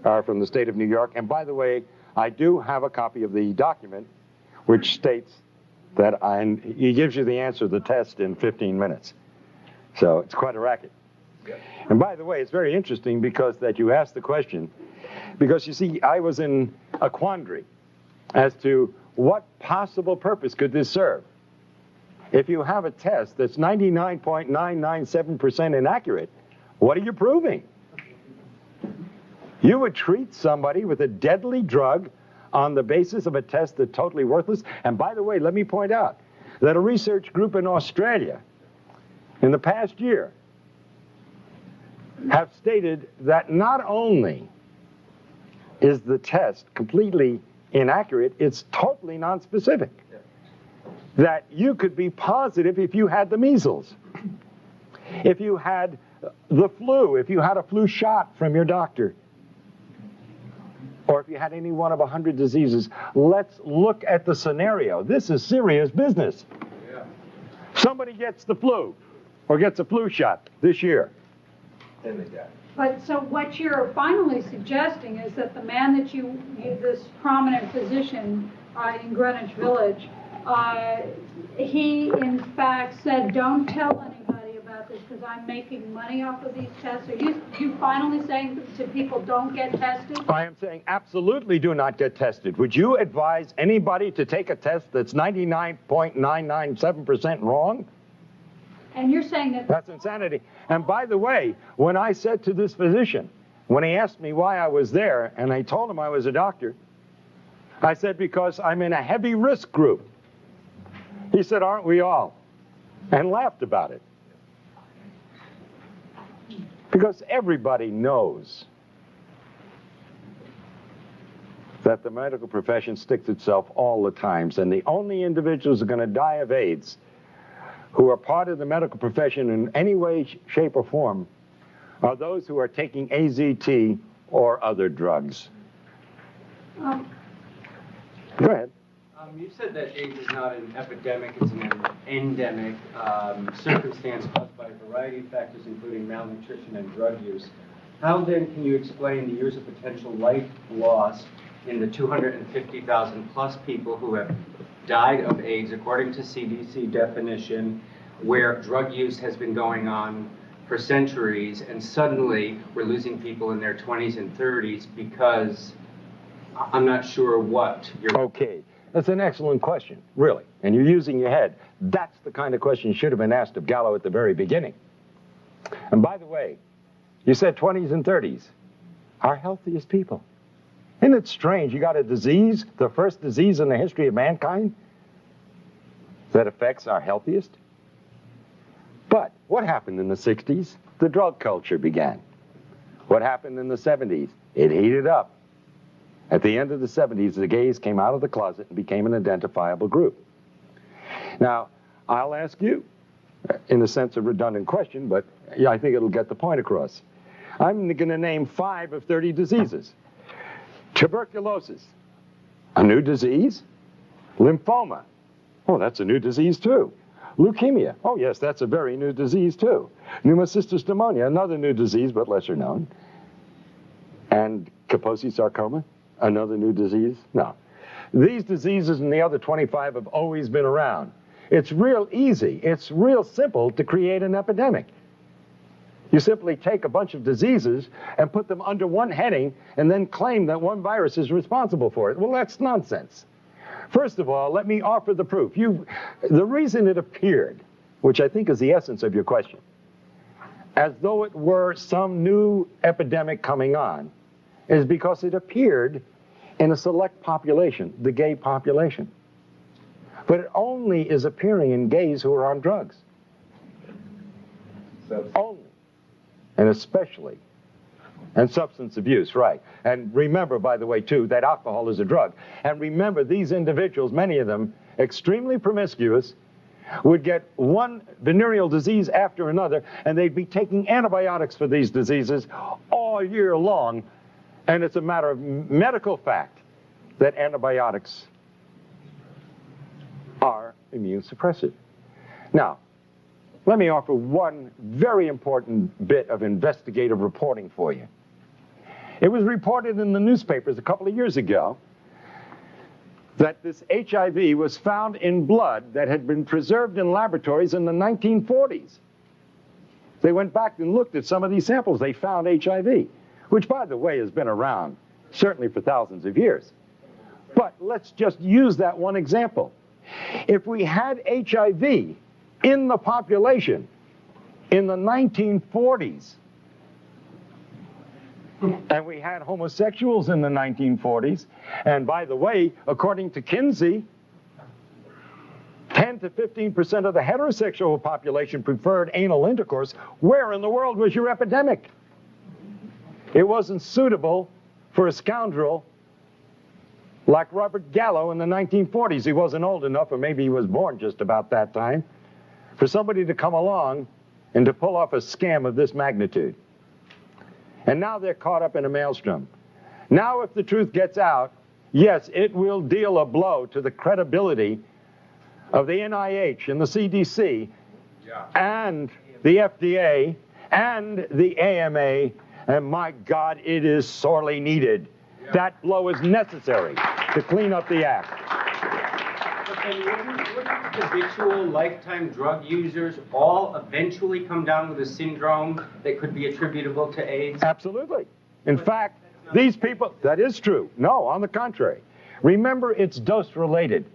are from the state of New York. And by the way, I do have a copy of the document which states that he gives you the answer to the test in 15 minutes. So it's quite a racket. And by the way, it's very interesting because that you asked the question, because you see, I was in a quandary as to what possible purpose could this serve. If you have a test that's 99.997% inaccurate, what are you proving? You would treat somebody with a deadly drug on the basis of a test that's totally worthless. And by the way, let me point out that a research group in Australia in the past year have stated that not only is the test completely inaccurate, it's totally nonspecific. That you could be positive if you had the measles, if you had the flu, if you had a flu shot from your doctor, or if you had any one of 100 diseases. Let's look at the scenario. This is serious business. Somebody gets the flu. or gets a flu shot this year. Then they die. But so what you're finally suggesting is that the man that you this prominent physician in Greenwich Village, he in fact said, don't tell anybody about this because I'm making money off of these tests. Are you finally saying to people, don't get tested? I am saying absolutely do not get tested. Would you advise anybody to take a test that's 99.997% wrong? And you're saying that... That's insanity. And by the way, when I said to this physician, when he asked me why I was there, and I told him I was a doctor, I said, because I'm in a heavy risk group. He said, aren't we all? And laughed about it. Because everybody knows that the medical profession sticks itself all the time, and the only individuals who are going to die of AIDS who are part of the medical profession in any way, shape, or form are those who are taking AZT or other drugs. Go ahead. You said that AIDS is not an epidemic, it's an endemic circumstance caused by a variety of factors, including malnutrition and drug use. How then can you explain the years of potential life loss in the 250,000 plus people who have died of AIDS, according to CDC definition, where drug use has been going on for centuries, and suddenly we're losing people in their 20s and 30s because I'm not sure what you're... Okay, that's an excellent question, really. And you're using your head. That's the kind of question should have been asked of Gallo at the very beginning. And by the way, you said 20s and 30s, our healthiest people. Isn't it strange? You got a disease, the first disease in the history of mankind, that affects our healthiest? But what happened in the 60s? The drug culture began. What happened in the 70s? It heated up. At the end of the 70s, the gays came out of the closet and became an identifiable group. Now, I'll ask you, in a sense a redundant question, but yeah, I think it'll get the point across. I'm going to name 5 of 30 diseases. Tuberculosis, a new disease. Lymphoma, oh, that's a new disease too. Leukemia, oh yes, that's a very new disease too. Pneumocystis pneumonia, another new disease but lesser known. And Kaposi sarcoma, another new disease? No. These diseases and the other 25 have always been around. It's real easy, it's real simple to create an epidemic. You simply take a bunch of diseases and put them under one heading and then claim that one virus is responsible for it. Well, that's nonsense. First of all, let me offer the proof. The reason it appeared, which I think is the essence of your question, as though it were some new epidemic coming on, is because it appeared in a select population, the gay population. But it only is appearing in gays who are on drugs. Only. And especially. And substance abuse, right. And remember, by the way, too, that alcohol is a drug. And remember, these individuals, many of them, extremely promiscuous, would get one venereal disease after another, and they'd be taking antibiotics for these diseases all year long. And it's a matter of medical fact that antibiotics are immune suppressive. Now, let me offer one very important bit of investigative reporting for you. It was reported in the newspapers a couple of years ago that this HIV was found in blood that had been preserved in laboratories in the 1940s. They went back and looked at some of these samples. They found HIV, which, by the way, has been around certainly for thousands of years. But let's just use that one example. If we had HIV in the population in the 1940s, and we had homosexuals in the 1940s, and by the way, according to Kinsey, 10 to 15% of the heterosexual population preferred anal intercourse, where in the world was your epidemic? It wasn't suitable for a scoundrel like Robert Gallo in the 1940s. He wasn't old enough, or maybe he was born just about that time, for somebody to come along and to pull off a scam of this magnitude. And now they're caught up in a maelstrom. Now if the truth gets out, yes, it will deal a blow to the credibility of the NIH and the CDC and the FDA, and the AMA, and my God, it is sorely needed. Yeah. That blow is necessary to clean up the act. But then wouldn't habitual lifetime drug users all eventually come down with a syndrome that could be attributable to AIDS? Absolutely. In fact, these people, that is true. No, on the contrary. Remember, it's dose related.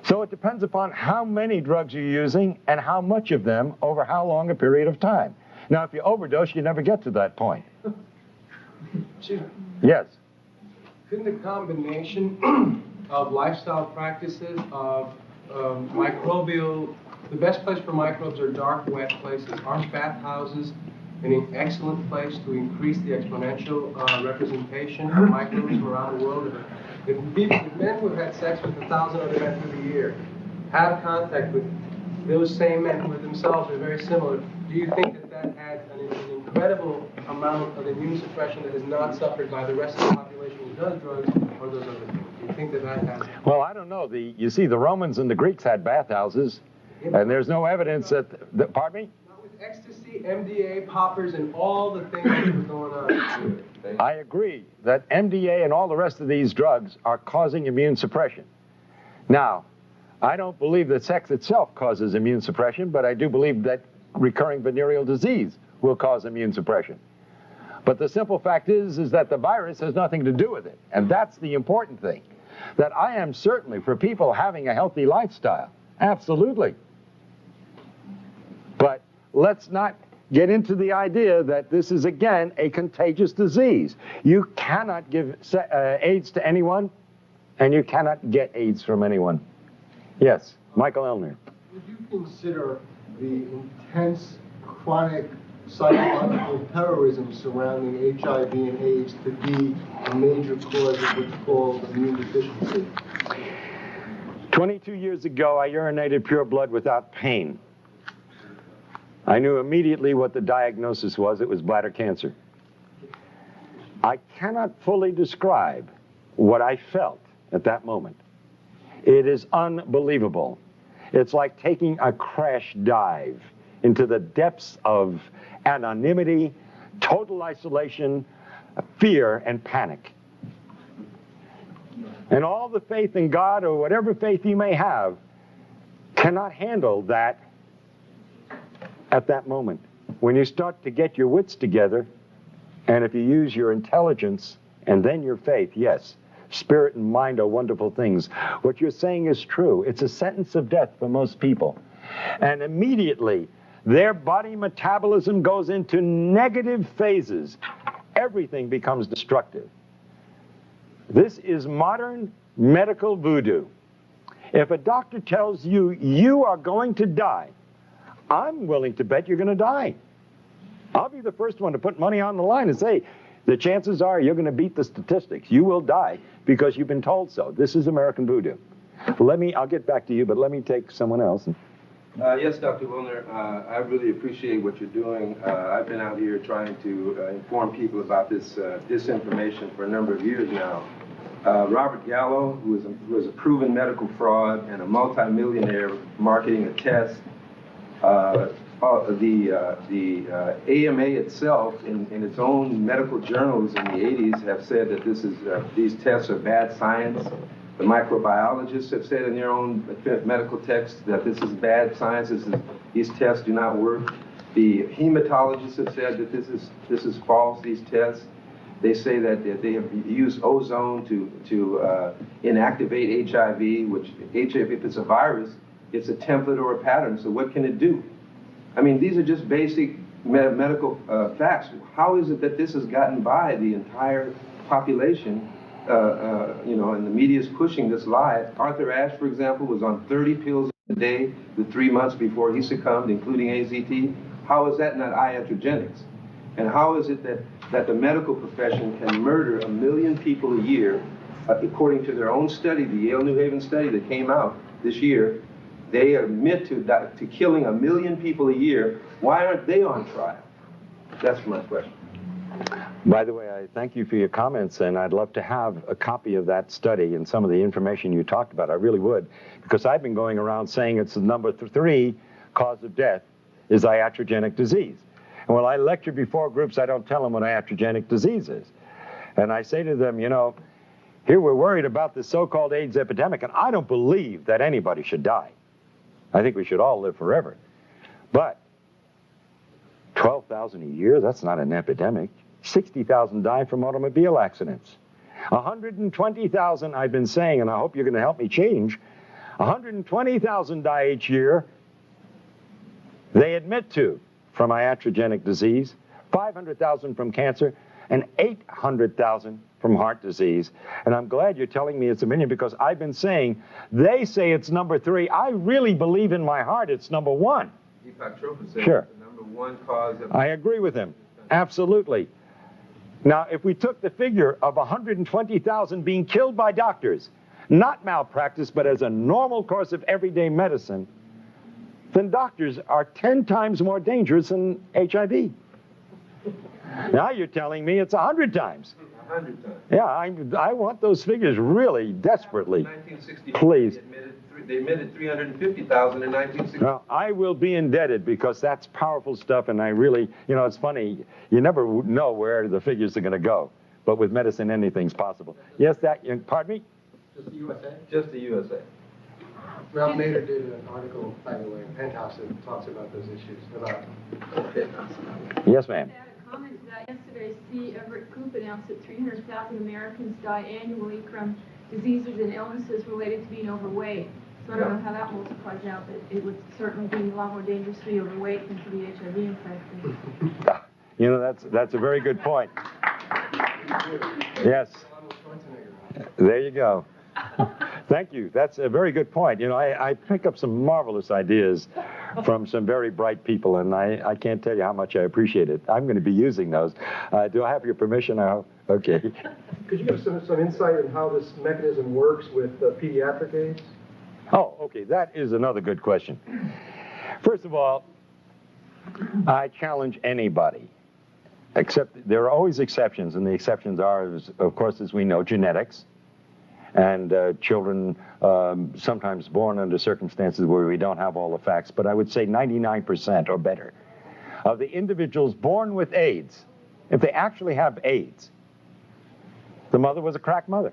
So it depends upon how many drugs you're using and how much of them over how long a period of time. Now, if you overdose, you never get to that point. Jim, Yes. couldn't the combination of lifestyle practices, of microbial, the best place for microbes are dark, wet places. Aren't bathhouses an excellent place to increase the exponential representation of microbes around the world? If men who have had sex with 1,000 other men through the year have contact with those same men who themselves are very similar, do you think that that adds an incredible amount of immune suppression that is not suffered by the rest of the population who does drugs or those other things? Do you think that that has? Well, I don't know. You see, the Romans and the Greeks had bathhouses, and there's no evidence that pardon me? Not with ecstasy, MDA, poppers, and all the things that were going on. I agree that MDA and all the rest of these drugs are causing immune suppression. Now, I don't believe that sex itself causes immune suppression, but I do believe that recurring venereal disease will cause immune suppression. But the simple fact is that the virus has nothing to do with it. And that's the important thing. That I am certainly for people having a healthy lifestyle. Absolutely. But let's not get into the idea that this is, again, a contagious disease. You cannot give AIDS to anyone, and you cannot get AIDS from anyone. Yes, Michael Elner. Would you consider the intense, chronic psychological terrorism surrounding HIV and AIDS to be a major cause of what's called immune deficiency? 22 years ago, I urinated pure blood without pain. I knew immediately what the diagnosis was. It was bladder cancer. I cannot fully describe what I felt at that moment. It is unbelievable. It's like taking a crash dive into the depths of anonymity, total isolation, fear, and panic. And all the faith in God, or whatever faith you may have, cannot handle that at that moment. When you start to get your wits together, and if you use your intelligence and then your faith, yes, spirit and mind are wonderful things. What you're saying is true. It's a sentence of death for most people. And immediately, their body metabolism goes into negative phases. Everything becomes destructive. This is modern medical voodoo. If a doctor tells you you are going to die, I'm willing to bet you're going to die. I'll be the first one to put money on the line and say, the chances are you're going to beat the statistics. You will die because you've been told so. This is American voodoo. I'll get back to you, but let me take someone else. Yes, Dr. Willner, I really appreciate what you're doing. I've been out here trying to inform people about this disinformation for a number of years now. Robert Gallo, who was a proven medical fraud and a multimillionaire marketing a test, the AMA itself, in its own medical journals in the 80s, have said that these tests are bad science. The microbiologists have said in their own medical texts that this is bad science. These tests do not work. The hematologists have said that this is false. These tests. They say that they have used ozone to inactivate HIV, which HIV, if it's a virus, it's a template or a pattern. So what can it do? I mean, these are just basic medical facts. How is it that this has gotten by the entire population? And the media is pushing this lie. Arthur Ashe, for example, was on 30 pills a day the 3 months before he succumbed, including AZT. How is that not iatrogenics? And how is it that the medical profession can murder 1 million people a year, according to their own study, the Yale New Haven study that came out this year? They admit to killing 1 million people a year. Why aren't they on trial? That's my question. By the way, I thank you for your comments, and I'd love to have a copy of that study and some of the information you talked about. I really would, because I've been going around saying it's the number 3 cause of death is iatrogenic disease. And when I lecture before groups, I don't tell them what iatrogenic disease is. And I say to them, you know, here we're worried about this so-called AIDS epidemic, and I don't believe that anybody should die. I think we should all live forever. But 12,000 a year, that's not an epidemic. 60,000 die from automobile accidents. 120,000, I've been saying, and I hope you're going to help me change, 120,000 die each year, they admit to, from iatrogenic disease, 500,000 from cancer, and 800,000 from heart disease. And I'm glad you're telling me it's a million, because I've been saying, they say it's number 3. I really believe in my heart it's number 1. Deepak Chopra said Sure. the number 1 cause of... I agree with him. Absolutely. Now, if we took the figure of 120,000 being killed by doctors, not malpractice, but as a normal course of everyday medicine, then doctors are 10 times more dangerous than HIV. Now you're telling me it's 100 times. 100 times. Yeah, I want those figures really desperately. In 1960, Please. They admitted 350,000 in 1960. Well, I will be indebted, because that's powerful stuff, and I really, you know, it's funny, you never know where the figures are going to go. But with medicine, anything's possible. Yes, pardon me? Just the USA? Just the USA. Ralph Nader did an article, by the way, in Penthouse that talks about those issues. Yes, ma'am. Comment to that. Yesterday, C. Everett Koop announced that 300,000 Americans die annually from diseases and illnesses related to being overweight. So I don't know how that multiplies out, but it would certainly be a lot more dangerous to be overweight than to be HIV infected. You know, that's a very good point. Yes. There you go. Thank you. That's a very good point. You know, I pick up some marvelous ideas from some very bright people, and I can't tell you how much I appreciate it. I'm going to be using those. Do I have your permission now? Okay. Could you give some insight on how this mechanism works with pediatric AIDS? Oh, okay. That is another good question. First of all, I challenge anybody, except there are always exceptions, and the exceptions are, of course, as we know, genetics. And children sometimes born under circumstances where we don't have all the facts, but I would say 99% or better of the individuals born with AIDS, if they actually have AIDS, the mother was a crack mother,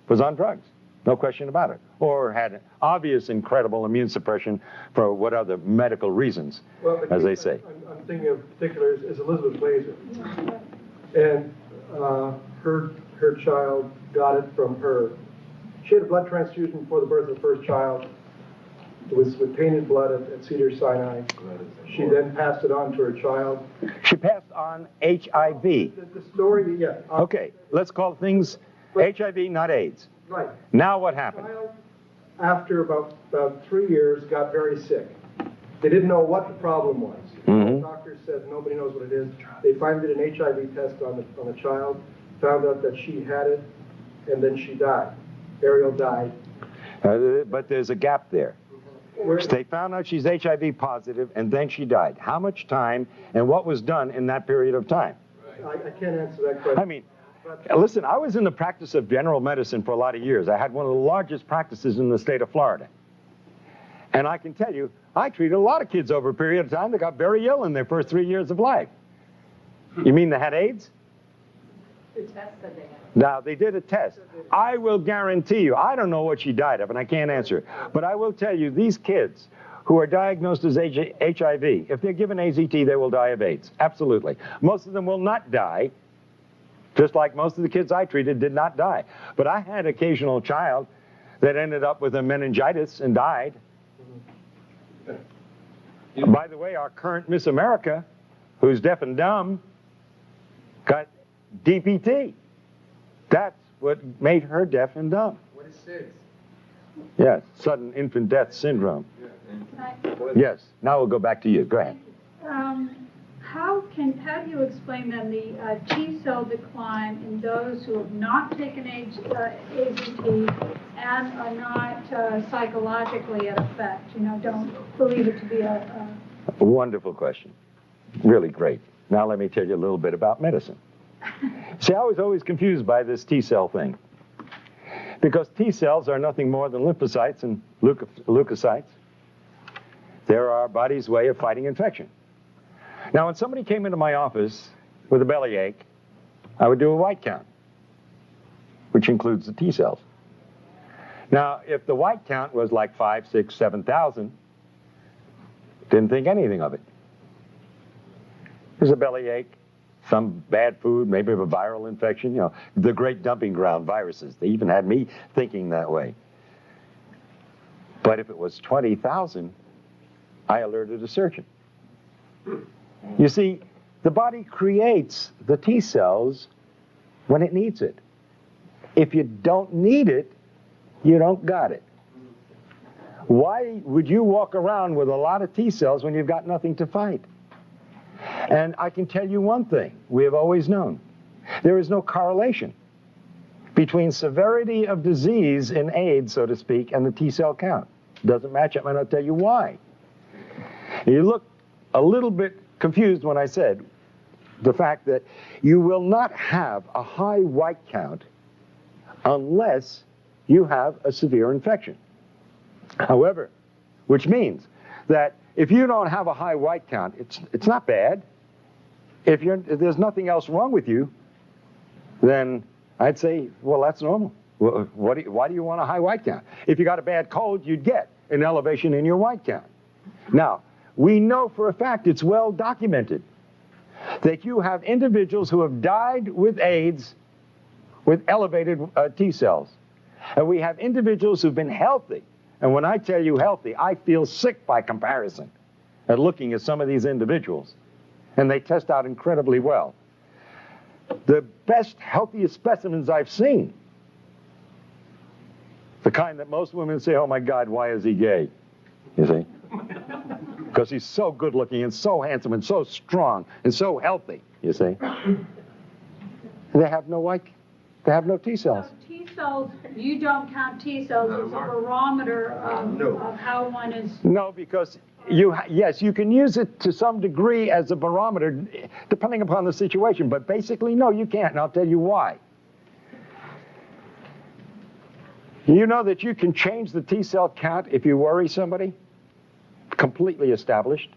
was on drugs, no question about it, or had obvious incredible immune suppression for what other medical reasons, as they say. I'm thinking of particular is Elizabeth Blazer, and her child got it from her. She had a blood transfusion before the birth of the first child. It was with tainted blood at Cedars-Sinai. She then passed it on to her child. She passed on HIV. The story, yeah. Okay, let's call things HIV, not AIDS. Right. Now what happened? The child, after about 3 years, got very sick. They didn't know what the problem was. Mm-hmm. The doctor said nobody knows what it is. They finally did an HIV test on the child, found out that she had it, and then she died. Ariel died. But there's a gap there. They found out she's HIV positive, and then she died. How much time and what was done in that period of time? I can't answer that question. I mean, listen, I was in the practice of general medicine for a lot of years. I had one of the largest practices in the state of Florida. And I can tell you, I treated a lot of kids over a period of time that got very ill in their first 3 years of life. You mean they had AIDS? The test said they had. Now, they did a test. I will guarantee you, I don't know what she died of, and I can't answer. But I will tell you, these kids who are diagnosed as HIV, if they're given AZT, they will die of AIDS. Absolutely. Most of them will not die, just like most of the kids I treated did not die. But I had an occasional child that ended up with a meningitis and died. By the way, our current Miss America, who's deaf and dumb, got DPT. That's what made her deaf and dumb. What is SIDS? Yes, sudden infant death syndrome. Yes, now we'll go back to you. Go ahead. How do you explain then the T-cell decline in those who have not taken AZT and are not psychologically at effect? You know, don't believe it to be a Wonderful question. Really great. Now let me tell you a little bit about medicine. See, I was always confused by this T-cell thing. Because T-cells are nothing more than lymphocytes and leukocytes. They're our body's way of fighting infection. Now, when somebody came into my office with a bellyache, I would do a white count, which includes the T cells. Now, if the white count was like 5, 6, 7,000, didn't think anything of it. There's a bellyache, some bad food, maybe of a viral infection, you know, the great dumping ground viruses. They even had me thinking that way. But if it was 20,000, I alerted a surgeon. You see, the body creates the T cells when it needs it. If you don't need it, you don't got it. Why would you walk around with a lot of T cells when you've got nothing to fight? And I can tell you one thing we have always known. There is no correlation between severity of disease in AIDS, so to speak, and the T cell count. Doesn't match up, and I'll tell you why. You look a little bit confused when I said the fact that you will not have a high white count unless you have a severe infection. However, which means that if you don't have a high white count, it's not bad. If there's nothing else wrong with you, then I'd say, well, that's normal. Why do you want a high white count? If you got a bad cold, you'd get an elevation in your white count. Now, we know for a fact, it's well documented, that you have individuals who have died with AIDS with elevated T cells. And we have individuals who've been healthy. And when I tell you healthy, I feel sick by comparison at looking at some of these individuals. And they test out incredibly well. The best, healthiest specimens I've seen, the kind that most women say, oh my God, why is he gay? You see? Because he's so good looking and so handsome and so strong and so healthy, you see? They have no T cells. So T cells, you don't count T cells as a barometer of how one is. No, because yes, you can use it to some degree as a barometer, depending upon the situation. But basically, no, you can't, and I'll tell you why. You know that you can change the T cell count if you worry somebody? Completely established.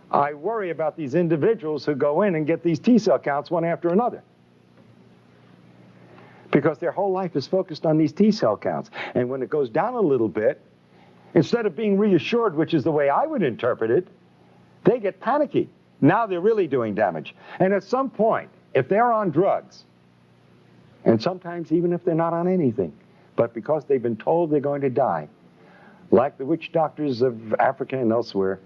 I worry about these individuals who go in and get these T cell counts one after another, because their whole life is focused on these T cell counts. And when it goes down a little bit, instead of being reassured, which is the way I would interpret it, they get panicky. Now they're really doing damage. And at some point, if they're on drugs, and sometimes even if they're not on anything, but because they've been told they're going to die, like the witch doctors of Africa and elsewhere,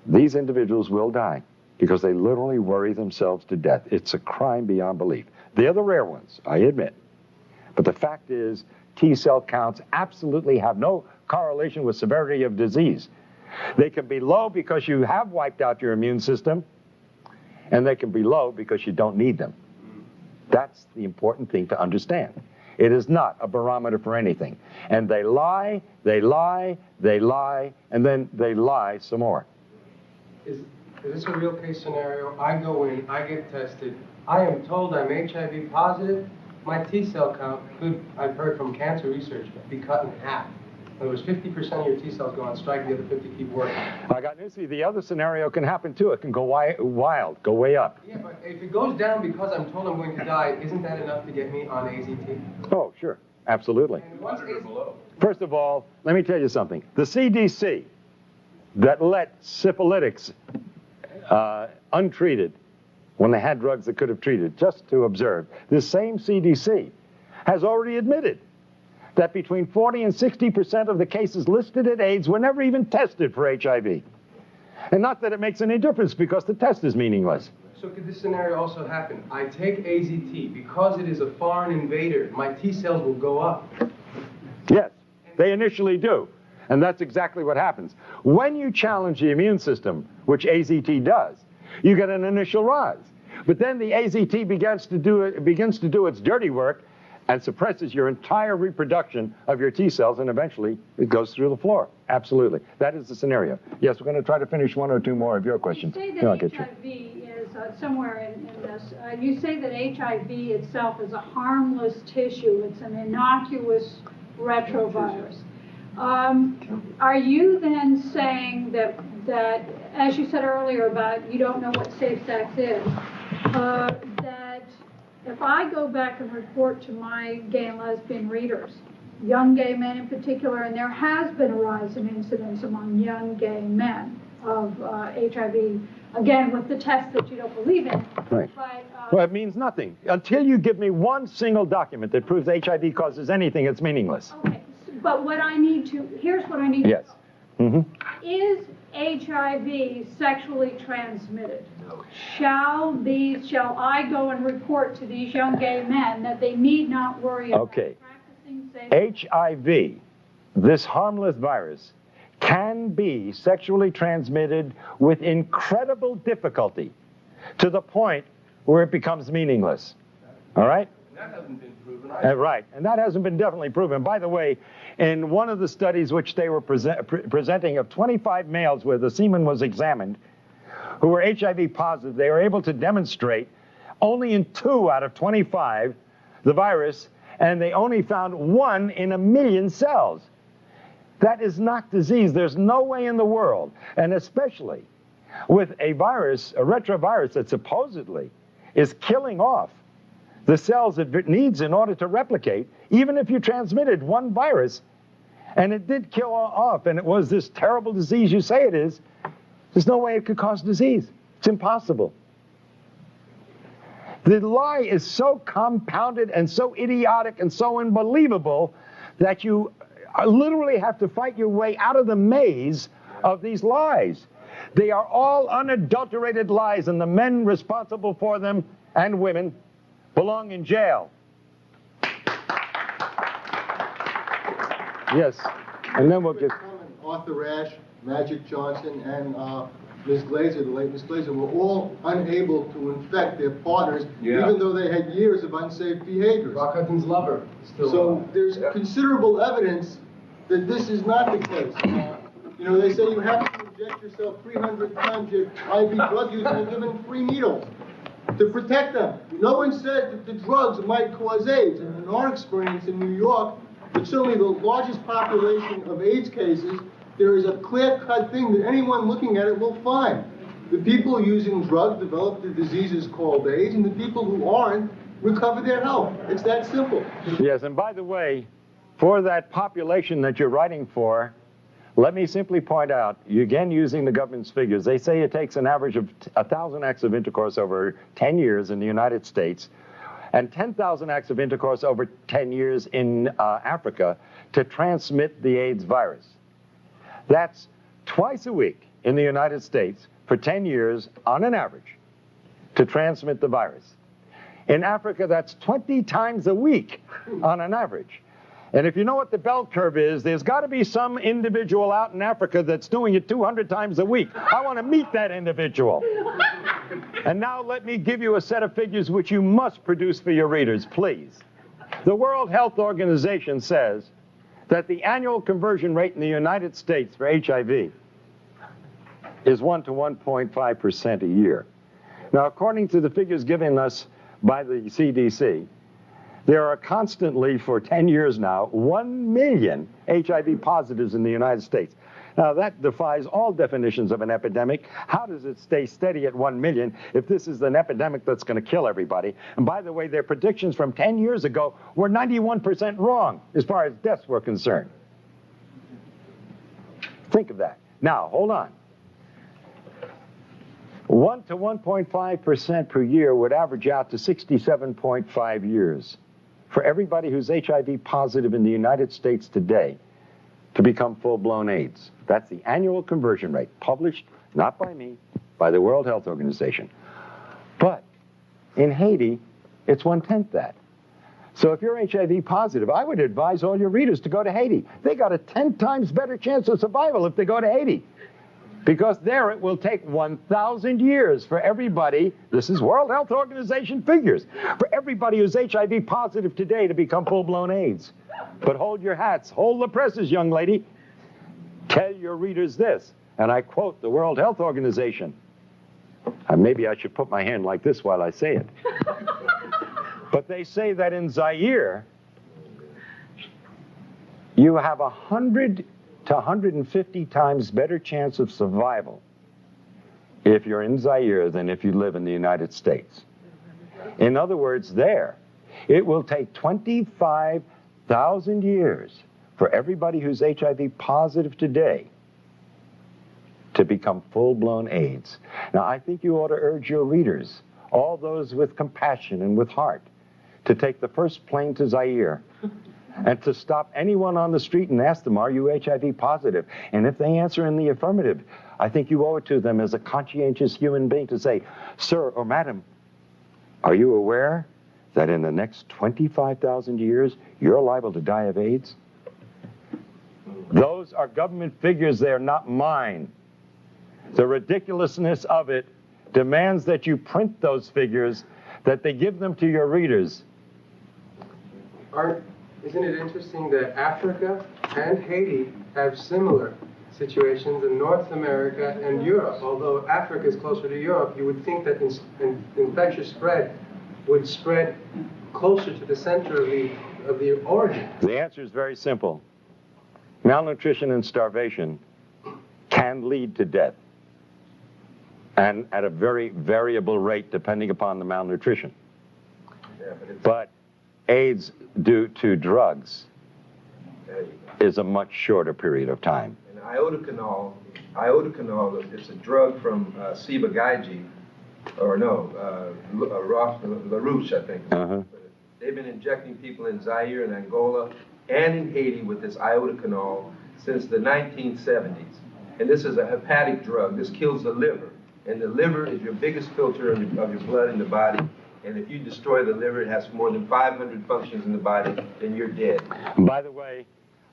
these individuals will die because they literally worry themselves to death. It's a crime beyond belief. They're the rare ones, I admit. But the fact is, T cell counts absolutely have no correlation with severity of disease. They can be low because you have wiped out your immune system, and they can be low because you don't need them. That's the important thing to understand. It is not a barometer for anything. And they lie, they lie, they lie, and then they lie some more. Is this a real case scenario? I go in, I get tested, I am told I'm HIV positive. My T cell count could, I've heard from cancer research, be cut in half. In other words, 50% of your T cells go on strike, the other 50 keep working. I got news for you. The other scenario can happen too. It can go wild, go way up. Yeah, but if it goes down because I'm told I'm going to die, isn't that enough to get me on AZT? Oh, sure, absolutely. And once First of all, let me tell you something. The CDC that let syphilitics untreated when they had drugs that could have treated, just to observe, this same CDC has already admitted that between 40 and 60% of the cases listed at AIDS were never even tested for HIV. And not that it makes any difference, because the test is meaningless. So could this scenario also happen? I take AZT, because it is a foreign invader, my T cells will go up. Yes, they initially do. And that's exactly what happens. When you challenge the immune system, which AZT does, you get an initial rise. But then the AZT begins to do its dirty work and suppresses your entire reproduction of your T cells, and eventually it goes through the floor. Absolutely. That is the scenario. Yes, we're going to try to finish one or two more of your questions. You say that HIV is somewhere in this. You say that HIV itself is a harmless tissue. It's an innocuous retrovirus. Are you then saying that as you said earlier about you don't know what safe sex is, that if I go back and report to my gay and lesbian readers, young gay men in particular, and there has been a rise in incidence among young gay men of HIV, again, with the test that you don't believe in. Right. But, Well, it means nothing. Until you give me one single document that proves HIV causes anything, it's meaningless. okay, but what I need to, here's what I need to Yes. Mm-hmm. Is HIV sexually transmitted? No. Shall I go and report to these young gay men that they need not worry about practicing safe? HIV, this harmless virus, can be sexually transmitted with incredible difficulty to the point where it becomes meaningless. All right? That hasn't been proven. Right, and that hasn't been definitely proven. By the way, in one of the studies which they were presenting of 25 males where the semen was examined, who were HIV positive, they were able to demonstrate only in 2 out of 25 the virus, and they only found 1 in 1,000,000 cells. That is not disease. There's no way in the world, and especially with a virus, a retrovirus that supposedly is killing off the cells it needs in order to replicate, even if you transmitted 1 virus, and it did kill off, and it was this terrible disease you say it is, there's no way it could cause disease. It's impossible. The lie is so compounded and so idiotic and so unbelievable that you literally have to fight your way out of the maze of these lies. They are all unadulterated lies, and the men responsible for them, and women, belong in jail. Yes, and then we'll just... Arthur Ashe, Magic Johnson, and Ms. Glazer, the late Ms. Glazer, were all unable to infect their partners, even though they had years of unsafe behavior. Rock Hudson's lover. So there's considerable evidence that this is not the case. You know, they say you have to inject yourself 300 times your IV drug use and you're given 3 needles to protect them. No one said that the drugs might cause AIDS. And in our experience in New York, with certainly the largest population of AIDS cases, there is a clear-cut thing that anyone looking at it will find. The people using drugs develop the diseases called AIDS, and the people who aren't recover their health. It's that simple. Yes, and by the way, for that population that you're writing for, let me simply point out, again using the government's figures, they say it takes an average of 1,000 acts of intercourse over 10 years in the United States and 10,000 acts of intercourse over 10 years in Africa to transmit the AIDS virus. That's twice a week in the United States for 10 years on an average to transmit the virus. In Africa, that's 20 times a week on an average. And if you know what the bell curve is, there's got to be some individual out in Africa that's doing it 200 times a week. I want to meet that individual. And now let me give you a set of figures which you must produce for your readers, please. The World Health Organization says that the annual conversion rate in the United States for HIV is 1 to 1.5% a year. Now, according to the figures given us by the CDC, there are constantly, for 10 years now, 1 million HIV positives in the United States. Now, that defies all definitions of an epidemic. How does it stay steady at 1 million if this is an epidemic that's going to kill everybody? And by the way, their predictions from 10 years ago were 91% wrong as far as deaths were concerned. Think of that. Now, hold on. 1 to 1.5% per year would average out to 67.5 years for everybody who's HIV positive in the United States today to become full-blown AIDS. That's the annual conversion rate, published not by me, by the World Health Organization. But in Haiti, it's 1/10 that. So if you're HIV positive, I would advise all your readers to go to Haiti. They got a 10 times better chance of survival if they go to Haiti. Because there it will take 1,000 years for everybody, this is World Health Organization figures, for everybody who's HIV positive today to become full-blown AIDS. But hold your hats, hold the presses, young lady. Tell your readers this, and I quote the World Health Organization. Maybe I should put my hand like this while I say it. But they say that in Zaire, you have 100 to 150 times better chance of survival if you're in Zaire than if you live in the United States. In other words, it will take 25,000 years for everybody who's HIV positive today to become full-blown AIDS. Now, I think you ought to urge your readers, all those with compassion and with heart, to take the first plane to Zaire and to stop anyone on the street and ask them, are you HIV positive? And if they answer in the affirmative, I think you owe it to them as a conscientious human being to say, sir or madam, are you aware that in the next 25,000 years, you're liable to die of AIDS? Those are government figures, they're not mine. The ridiculousness of it demands that you print those figures, that they give them to your readers. Isn't it interesting that Africa and Haiti have similar situations in North America and Europe? Although Africa is closer to Europe, you would think that infectious spread would spread closer to the center of the origin. The answer is very simple. Malnutrition and starvation can lead to death, and at a very variable rate depending upon the malnutrition. But AIDS due to drugs is a much shorter period of time. And iodocanol is a drug from Ciba-Geigy, or no, LaRouche, I think. They've been injecting people in Zaire and Angola and in Haiti with this iodocanol since the 1970s. And this is a hepatic drug. This kills the liver. And the liver is your biggest filter of your blood in the body. And if you destroy the liver, it has more than 500 functions in the body, then you're dead. By the way,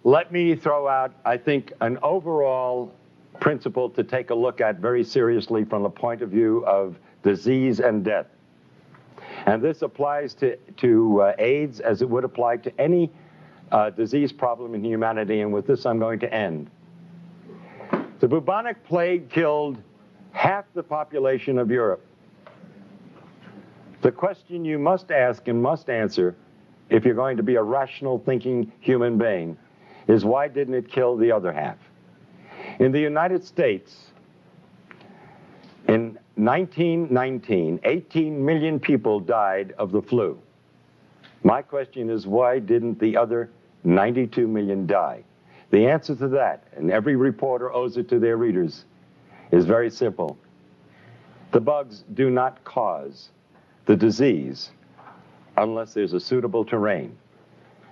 let me throw out, I think, an overall principle to take a look at very seriously from the point of view of disease and death. And this applies to AIDS as it would apply to any disease problem in humanity, and with this I'm going to end. The bubonic plague killed half the population of Europe. The question you must ask and must answer, if you're going to be a rational thinking human being, is why didn't it kill the other half? In the United States, in 1919, 18 million people died of the flu. My question is, why didn't the other 92 million die? The answer to that, and every reporter owes it to their readers, is very simple. The bugs do not cause the disease unless there's a suitable terrain.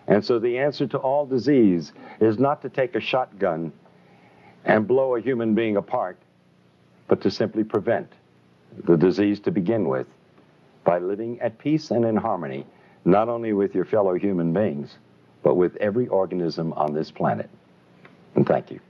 And so the answer to all disease is not to take a shotgun and blow a human being apart, but to simply prevent the disease to begin with by living at peace and in harmony, not only with your fellow human beings, but with every organism on this planet. And thank you.